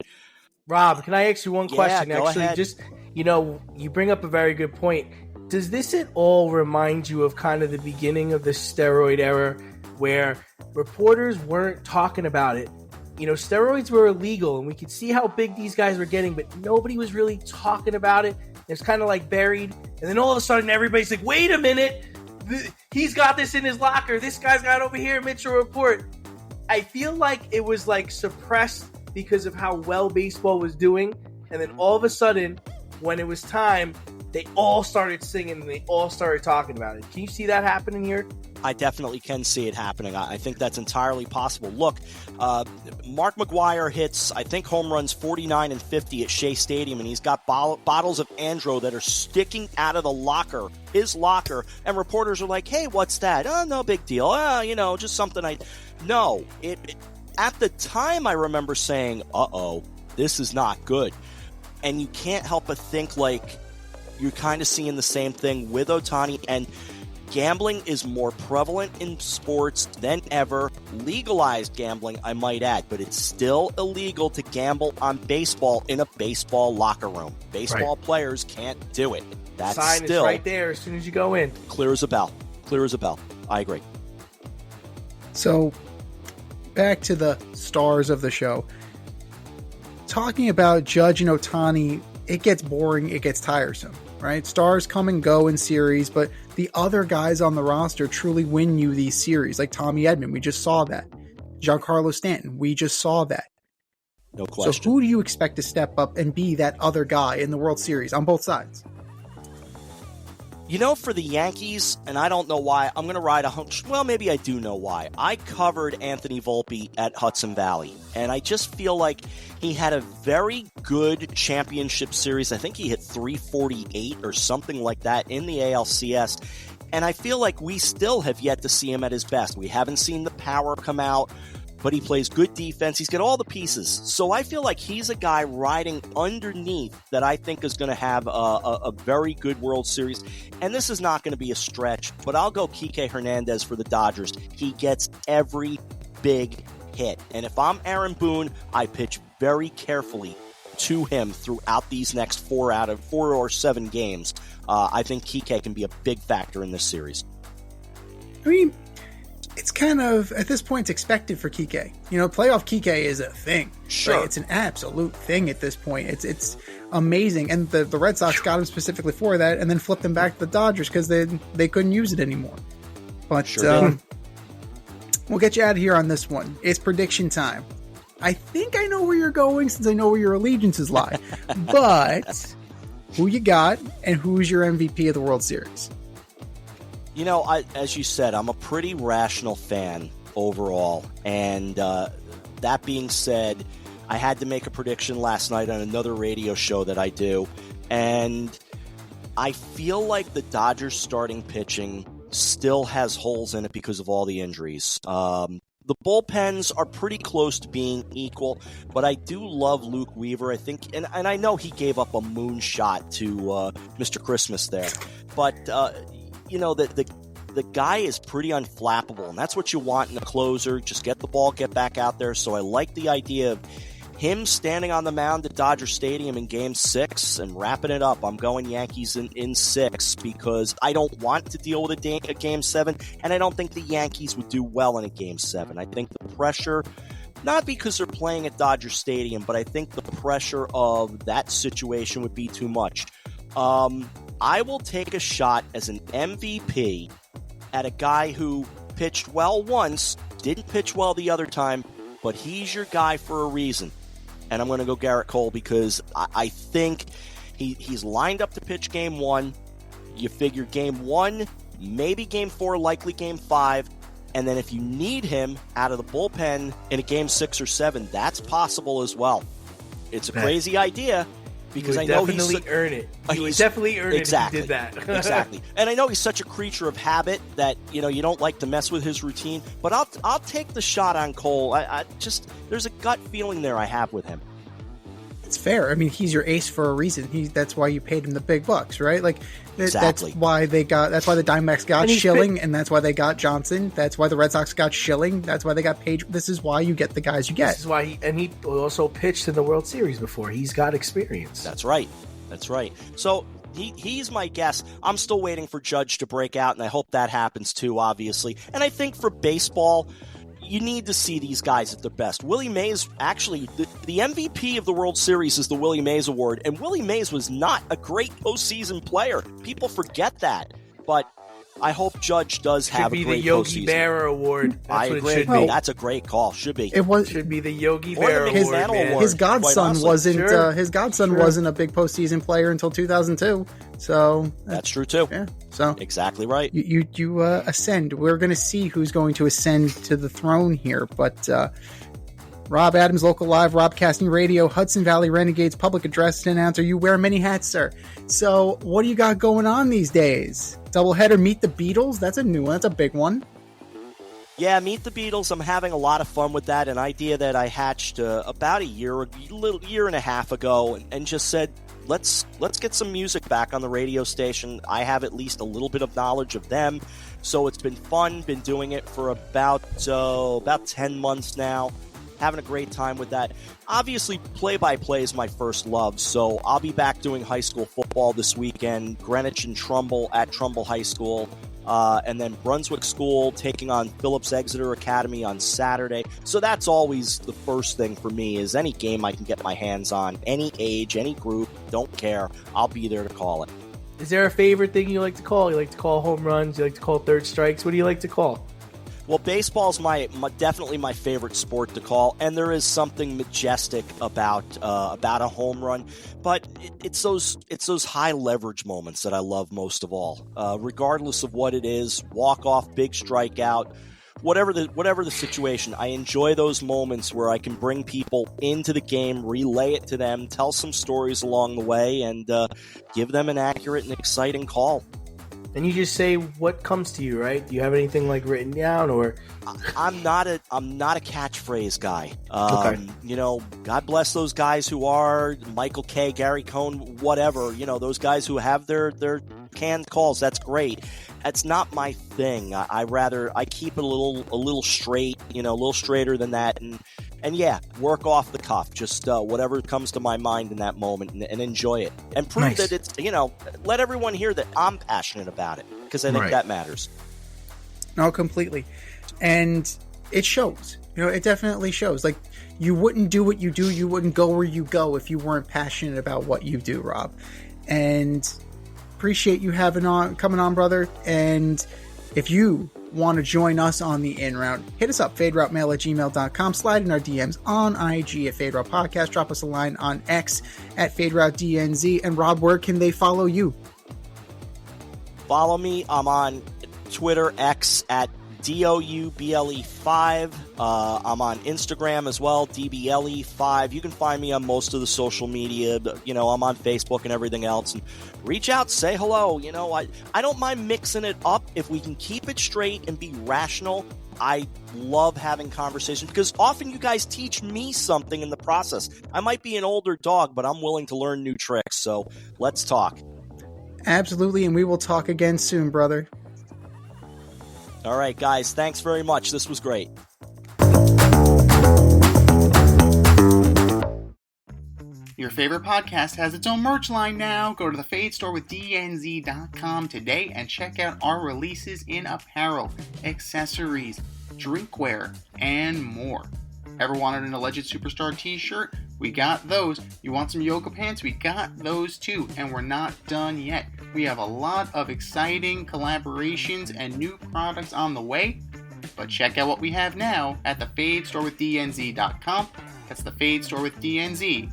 Rob, can I ask you one question? Go ahead. Just, you bring up a very good point. Does this at all remind you of kind of the beginning of the steroid era, where reporters weren't talking about it? Steroids were illegal, and we could see how big these guys were getting, but nobody was really talking about it. It's kind of like buried. And then all of a sudden, everybody's like, wait a minute. He's got this in his locker. This guy's got it over here. Mitchell report. I feel like it was like suppressed because of how well baseball was doing. And then all of a sudden, when it was time, they all started singing and they all started talking about it. Can you see that happening here? I definitely can see it happening. I think that's entirely possible. Look, Mark McGwire hits, I think, home runs 49 and 50 at Shea Stadium, and he's got bottles of Andro that are sticking out of his locker, and reporters are like, hey, what's that? Oh, no big deal. Just something No, at the time I remember saying, uh-oh, this is not good. And you can't help but think like you're kind of seeing the same thing with Ohtani, and gambling is more prevalent in sports than ever. Legalized gambling, I might add, but it's still illegal to gamble on baseball in a baseball locker room. Baseball players can't do it. That's Sign still is right there as soon as you go in. Clear as a bell. Clear as a bell. I agree. So, back to the stars of the show. Talking about Judge and Ohtani, it gets boring, it gets tiresome, right? Stars come and go in series, but the other guys on the roster truly win you these series, like Tommy Edman, we just saw that. Giancarlo Stanton, we just saw that. No question. So who do you expect to step up and be that other guy in the World Series on both sides? For the Yankees, and I don't know why, I'm going to ride maybe I do know why. I covered Anthony Volpe at Hudson Valley, and I just feel like he had a very good championship series. I think he hit 348 or something like that in the ALCS, and I feel like we still have yet to see him at his best. We haven't seen the power come out, but he plays good defense. He's got all the pieces. So I feel like he's a guy riding underneath that I think is going to have a very good World Series. And this is not going to be a stretch, but I'll go Kike Hernandez for the Dodgers. He gets every big hit. And if I'm Aaron Boone, I pitch very carefully to him throughout these next 4 or 7 games. I think Kike can be a big factor in this series. I mean, it's kind of, at this point, it's expected for Kike. Playoff Kike is a thing. Sure. Right? It's an absolute thing at this point. It's amazing. And the Red Sox got him specifically for that and then flipped him back to the Dodgers because they couldn't use it anymore. But we'll get you out of here on this one. It's prediction time. I think I know where you're going since I know where your allegiances lie. But who you got and who's your MVP of the World Series? As you said, I'm a pretty rational fan overall. And that being said, I had to make a prediction last night on another radio show that I do. And I feel like the Dodgers starting pitching still has holes in it because of all the injuries. The bullpens are pretty close to being equal, but I do love Luke Weaver. I think, and I know he gave up a moonshot to Mr. Christmas there. But the guy is pretty unflappable, and that's what you want in a closer. Just get the ball, get back out there. So I like the idea of him standing on the mound at Dodger Stadium in Game 6 and wrapping it up. I'm going Yankees in 6 because I don't want to deal with a Game 7, and I don't think the Yankees would do well in a Game 7. I think the pressure, not because they're playing at Dodger Stadium, but I think the pressure of that situation would be too much. I will take a shot as an MVP at a guy who pitched well once, didn't pitch well the other time, but he's your guy for a reason. And I'm going to go Garrett Cole because I think he's lined up to pitch Game 1. You figure Game 1, maybe Game 4, likely Game 5. And then if you need him out of the bullpen in a Game 6 or 7, that's possible as well. It's a crazy idea. Because I know He would definitely earn it if he did that. Exactly. And I know he's such a creature of habit that, you don't like to mess with his routine. But I'll take the shot on Cole. I just, there's a gut feeling there I have with him. It's fair. I mean, he's your ace for a reason. That's why you paid him the big bucks, right? Like exactly. That's why the Diamondbacks got Schilling, and that's why they got Johnson. That's why the Red Sox got Schilling. That's why they got Page. This is why you get the guys you get. This is why he also pitched in the World Series before. He's got experience. That's right. So he's my guess. I'm still waiting for Judge to break out, and I hope that happens too, obviously. And I think for baseball, you need to see these guys at their best. Willie Mays, actually, the MVP of the World Series is the Willie Mays Award, and Willie Mays was not a great postseason player. People forget that. But I hope Judge does have a Should be great the Yogi postseason. Berra Award. That's I what agree. it should Well, be. That's a great call. Should be. It Should be the Yogi Or the Berra Mickey Award, Mantle man. Award. his godson honestly. wasn't. Sure. His godson Sure. wasn't a big postseason player until 2002. So That's true too. yeah. So Exactly right. you ascend. We're going to see who's going to ascend to the throne here. But Rob Adams, Local Live, Robcasting Radio, Hudson Valley Renegades, public address announcer. You wear many hats, sir. So what do you got going on these days? Doubleheader, Meet the Beatles. That's a new one. That's a big one. Yeah, Meet the Beatles. I'm having a lot of fun with that. An idea that I hatched about a year and a half ago, and just said, let's get some music back on the radio station. I have at least a little bit of knowledge of them, so it's been fun. Been doing it for about 10 months now. Having a great time with that. Obviously, play-by-play is my first love, so I'll be back doing high school football this weekend. Greenwich and Trumbull at Trumbull High School. And then Brunswick School taking on Phillips Exeter Academy on Saturday. So that's always the first thing for me, is any game I can get my hands on, any age, any group, don't care. I'll be there to call it. Is there a favorite thing you like to call? You like to call home runs? You like to call third strikes? What do you like to call? Well, baseball's definitely my favorite sport to call, and there is something majestic about a home run. But it's those high leverage moments that I love most of all. Regardless of what it is, walk off, big strikeout, whatever the situation, I enjoy those moments where I can bring people into the game, relay it to them, tell some stories along the way, and give them an accurate and exciting call. And you just say what comes to you, right? Do you have anything like written down, or? I'm not a catchphrase guy. Okay. God bless those guys who are Michael K, Gary Cohn, whatever. Those guys who have their canned calls. That's great. That's not my thing. I keep it a little straight, a little straighter than that, and yeah, work off the cuff. Just whatever comes to my mind in that moment, and enjoy it, and prove Nice. that it's let everyone hear that I'm passionate about it, because I think Right. that matters. No, completely. And it shows. It definitely shows. Like, you wouldn't do what you do, you wouldn't go where you go if you weren't passionate about what you do, Rob. And appreciate you coming on, brother. And if you want to join us on the in route, hit us up, faderoutemail@gmail.com, slide in our DMs on IG at Fade Route Podcast, drop us a line on X at FadeRouteDNZ. And Rob, where can they follow you? Follow me. I'm on Twitter, X at DOUBLE5. I'm on Instagram as well, DBLE5. You can find me on most of the social media. I'm on Facebook and everything else. And reach out, say hello. I don't mind mixing it up if we can keep it straight and be rational. I love having conversations because often you guys teach me something in the process. I might be an older dog, but I'm willing to learn new tricks. So let's talk. Absolutely, and we will talk again soon, brother. All right, guys, thanks very much. This was great. Your favorite podcast has its own merch line now. Go to the Fade Store with DNZ.com today and check out our releases in apparel, accessories, drinkware, and more. Ever wanted an Alleged Superstar t-shirt? We got those. You want some yoga pants? We got those too. And we're not done yet. We have a lot of exciting collaborations and new products on the way. But check out what we have now at the Fade Store with DNZ.com. That's the Fade Store with DNZ.com.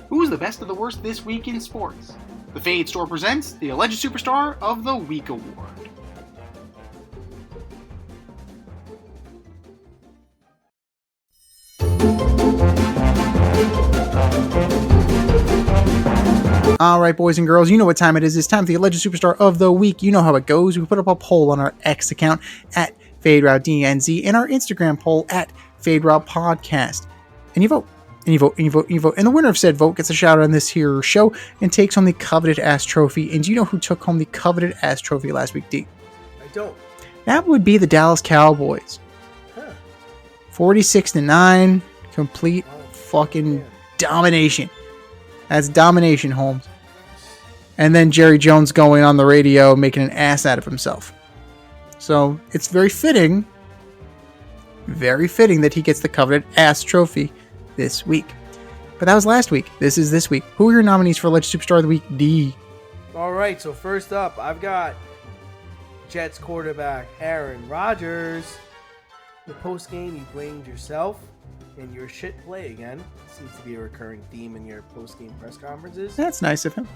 Who's the best of the worst this week in sports? The Fade Store presents the Alleged Superstar of the Week Award. All right, boys and girls, you know what time it is. It's time for the Alleged Superstar of the Week. You know how it goes. We put up a poll on our X account at FadeRouteDNZ and our Instagram poll at FadeRoutePodcast. And you vote. And you vote, and you vote, and you vote. And the winner of said vote gets a shout out on this here show and takes home the coveted ass trophy. And do you know who took home the coveted ass trophy last week, D? I don't. That would be the Dallas Cowboys. Huh. 46-9. Complete fucking domination. That's domination, Holmes. And then Jerry Jones going on the radio making an ass out of himself. So it's very fitting Very fitting that he gets the coveted ass trophy this week. But that was last week. This is this week. Who are your nominees for Alleged Superstar of the Week, D? All right, so first up, I've got Jets quarterback Aaron Rodgers. The post game, you blamed yourself and your shit play again. Seems to be a recurring theme in your post game press conferences. That's nice of him.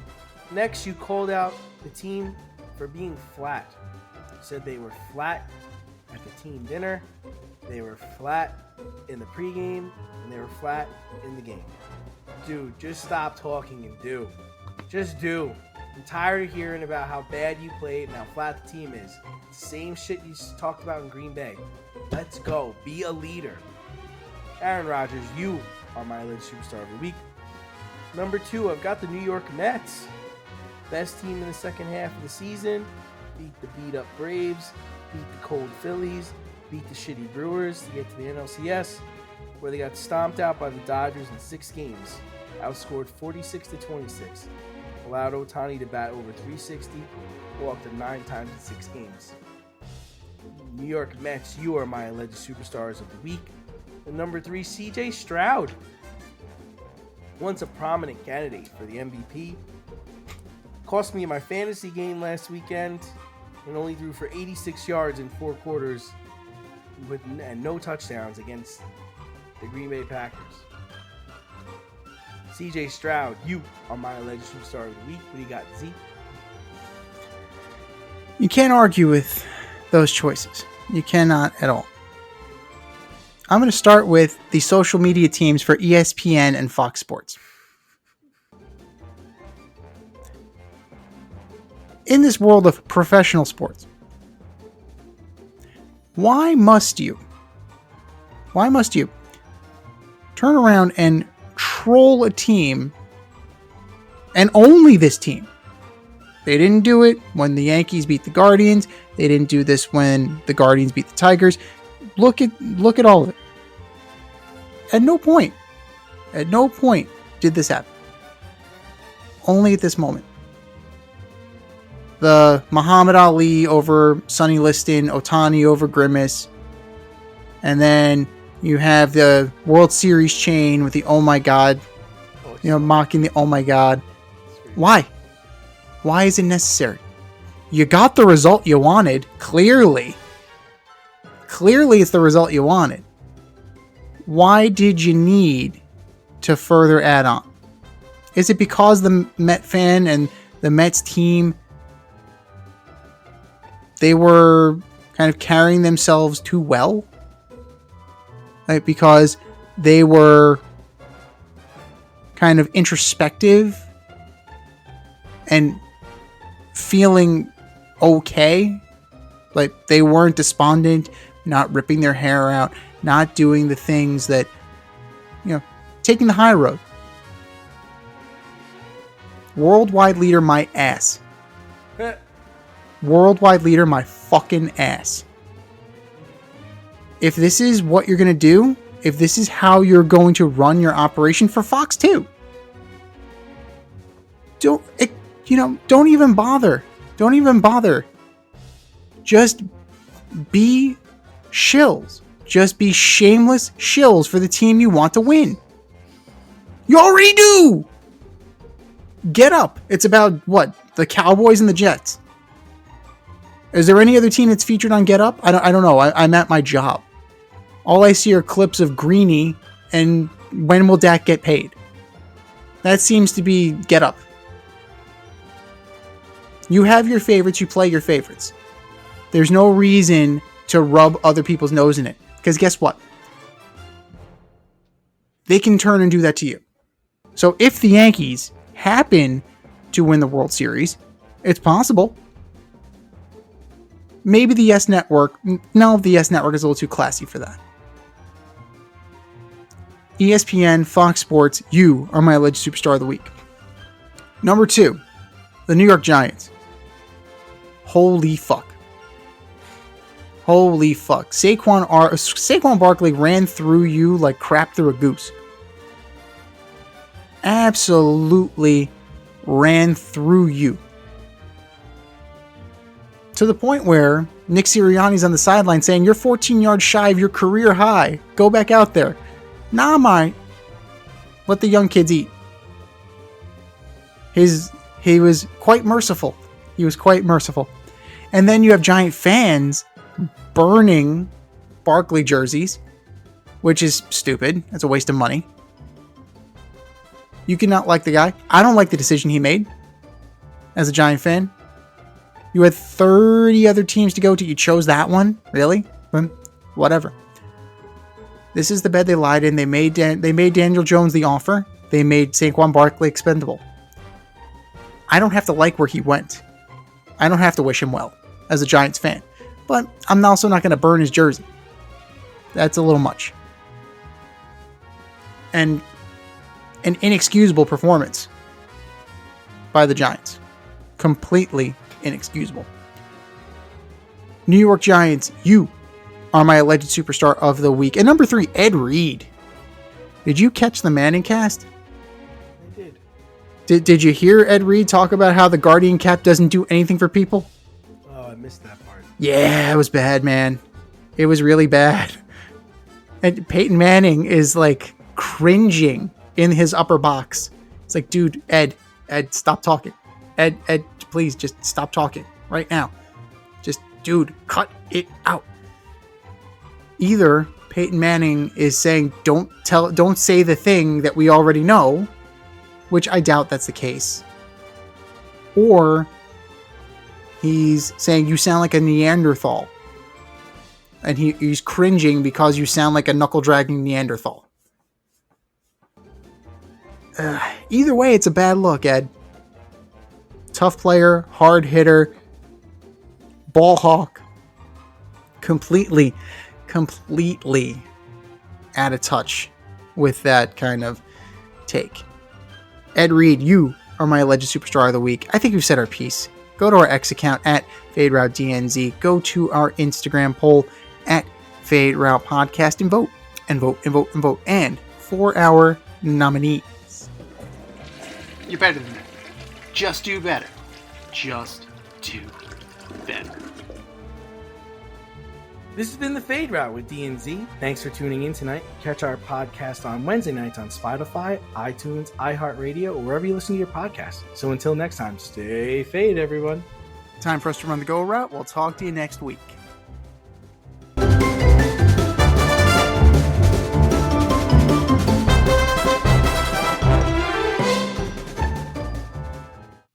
Next, you called out the team for being flat. You said they were flat at the team dinner, they were flat in the pregame, and they were flat in the game. Dude, just stop talking and do. Just do. I'm tired of hearing about how bad you played and how flat the team is. Same shit you talked about in Green Bay. Let's go. Be a leader. Aaron Rodgers, you are my Alleged Superstar of the Week. Number 2, I've got the New York Mets. Best team in the second half of the season. Beat the beat-up Braves. Beat the cold Phillies. Beat the shitty Brewers to get to the NLCS, where they got stomped out by the Dodgers in 6 games. Outscored 46-26. Allowed Ohtani to bat over 360. Walked him 9 times in 6 games. New York Mets, you are my Alleged Superstars of the Week. And number 3, CJ Stroud. Once a prominent candidate for the MVP. Cost me in my fantasy game last weekend and only threw for 86 yards in 4 quarters and no touchdowns against the Green Bay Packers. CJ Stroud, you are my Alleged Superstar of the Week. What do you got, Z? You can't argue with those choices. You cannot at all. I'm going to start with the social media teams for ESPN and Fox Sports. In this world of professional sports, why must you turn around and troll a team, and only this team? They didn't do it when the Yankees beat the Guardians. They didn't do this when the Guardians beat the Tigers. Look at all of it. At no point did this happen. Only at this moment. The Muhammad Ali over Sonny Liston, Ohtani over Grimace. And then you have the World Series chain with the oh my god. Mocking the oh my god. Why? Why is it necessary? You got the result you wanted, clearly. Clearly it's the result you wanted. Why did you need to further add on? Is it because the Met fan and the Mets team, they were kind of carrying themselves too well? Like, because they were kind of introspective and feeling okay? Like, they weren't despondent, not ripping their hair out, not doing the things that, taking the high road. Worldwide leader, my ass. Worldwide leader, my fucking ass. If this is what you're going to do, if this is how you're going to run your operation for Fox 2, don't even bother. Don't even bother. Just be shills. Just be shameless shills for the team you want to win. You already do! Get Up. It's about, what? The Cowboys and the Jets. Is there any other team that's featured on Get Up? I don't know. I'm at my job. All I see are clips of Greeny and when will Dak get paid? That seems to be Get Up. You have your favorites, you play your favorites. There's no reason to rub other people's nose in it. Because guess what? They can turn and do that to you. So if the Yankees happen to win the World Series, it's possible. Maybe the Yes Network. No, the Yes Network is a little too classy for that. ESPN, Fox Sports, you are my Alleged Superstar of the Week. Number 2, the New York Giants. Holy fuck. Holy fuck. Saquon Barkley ran through you like crap through a goose. Absolutely ran through you. To the point where Nick Sirianni's on the sideline saying, "You're 14 yards shy of your career high. Go back out there." Nah, mate. Let the young kids eat. He was quite merciful. He was quite merciful. And then you have Giant fans burning Barkley jerseys, which is stupid. It's a waste of money. You cannot like the guy. I don't like the decision he made as a Giant fan. You had 30 other teams to go to. You chose that one? Really? Whatever. This is the bed they lied in. They made Daniel Jones the offer. They made Saquon Barkley expendable. I don't have to like where he went. I don't have to wish him well as a Giants fan. But I'm also not going to burn his jersey. That's a little much. And an inexcusable performance by the Giants. Completely inexcusable. New York Giants, you are my alleged superstar of the week. And number 3, Ed Reed. Did you catch the Manning cast? I did. Did you hear Ed Reed talk about how the Guardian cap doesn't do anything for people? Oh, I missed that part. Yeah, it was bad, man. It was really bad. And Peyton Manning is like cringing in his upper box. It's like, dude, Ed, stop talking. Ed, please just stop talking right now. Just, dude, cut it out. Either Peyton Manning is saying, don't say the thing that we already know, which I doubt that's the case. Or he's saying, you sound like a Neanderthal. And he's cringing because you sound like a knuckle-dragging Neanderthal. Either way, it's a bad look, Ed. Tough player, hard hitter, ball hawk. Completely out of touch with that kind of take. Ed Reed, you are my alleged superstar of the week. I think we've said our piece. Go to our X account at FadeRouteDNZ. Go to our Instagram poll at FadeRoute Podcast and vote. And vote, and vote, and vote. And for our nominees. You're better than that. Just do better. Just do better. This has been the Fade Route with D&Z. Thanks for tuning in tonight. Catch our podcast on Wednesday nights on Spotify, iTunes, iHeartRadio, or wherever you listen to your podcasts. So until next time, stay fade, everyone. Time for us to run the go route. We'll talk to you next week.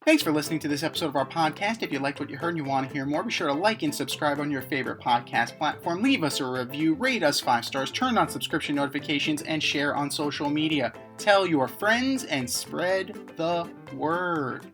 Thanks for listening to this episode of our podcast. If you liked what you heard and you want to hear more, be sure to like and subscribe on your favorite podcast platform. Leave us a review, rate us 5 stars, turn on subscription notifications, and share on social media. Tell your friends and spread the word.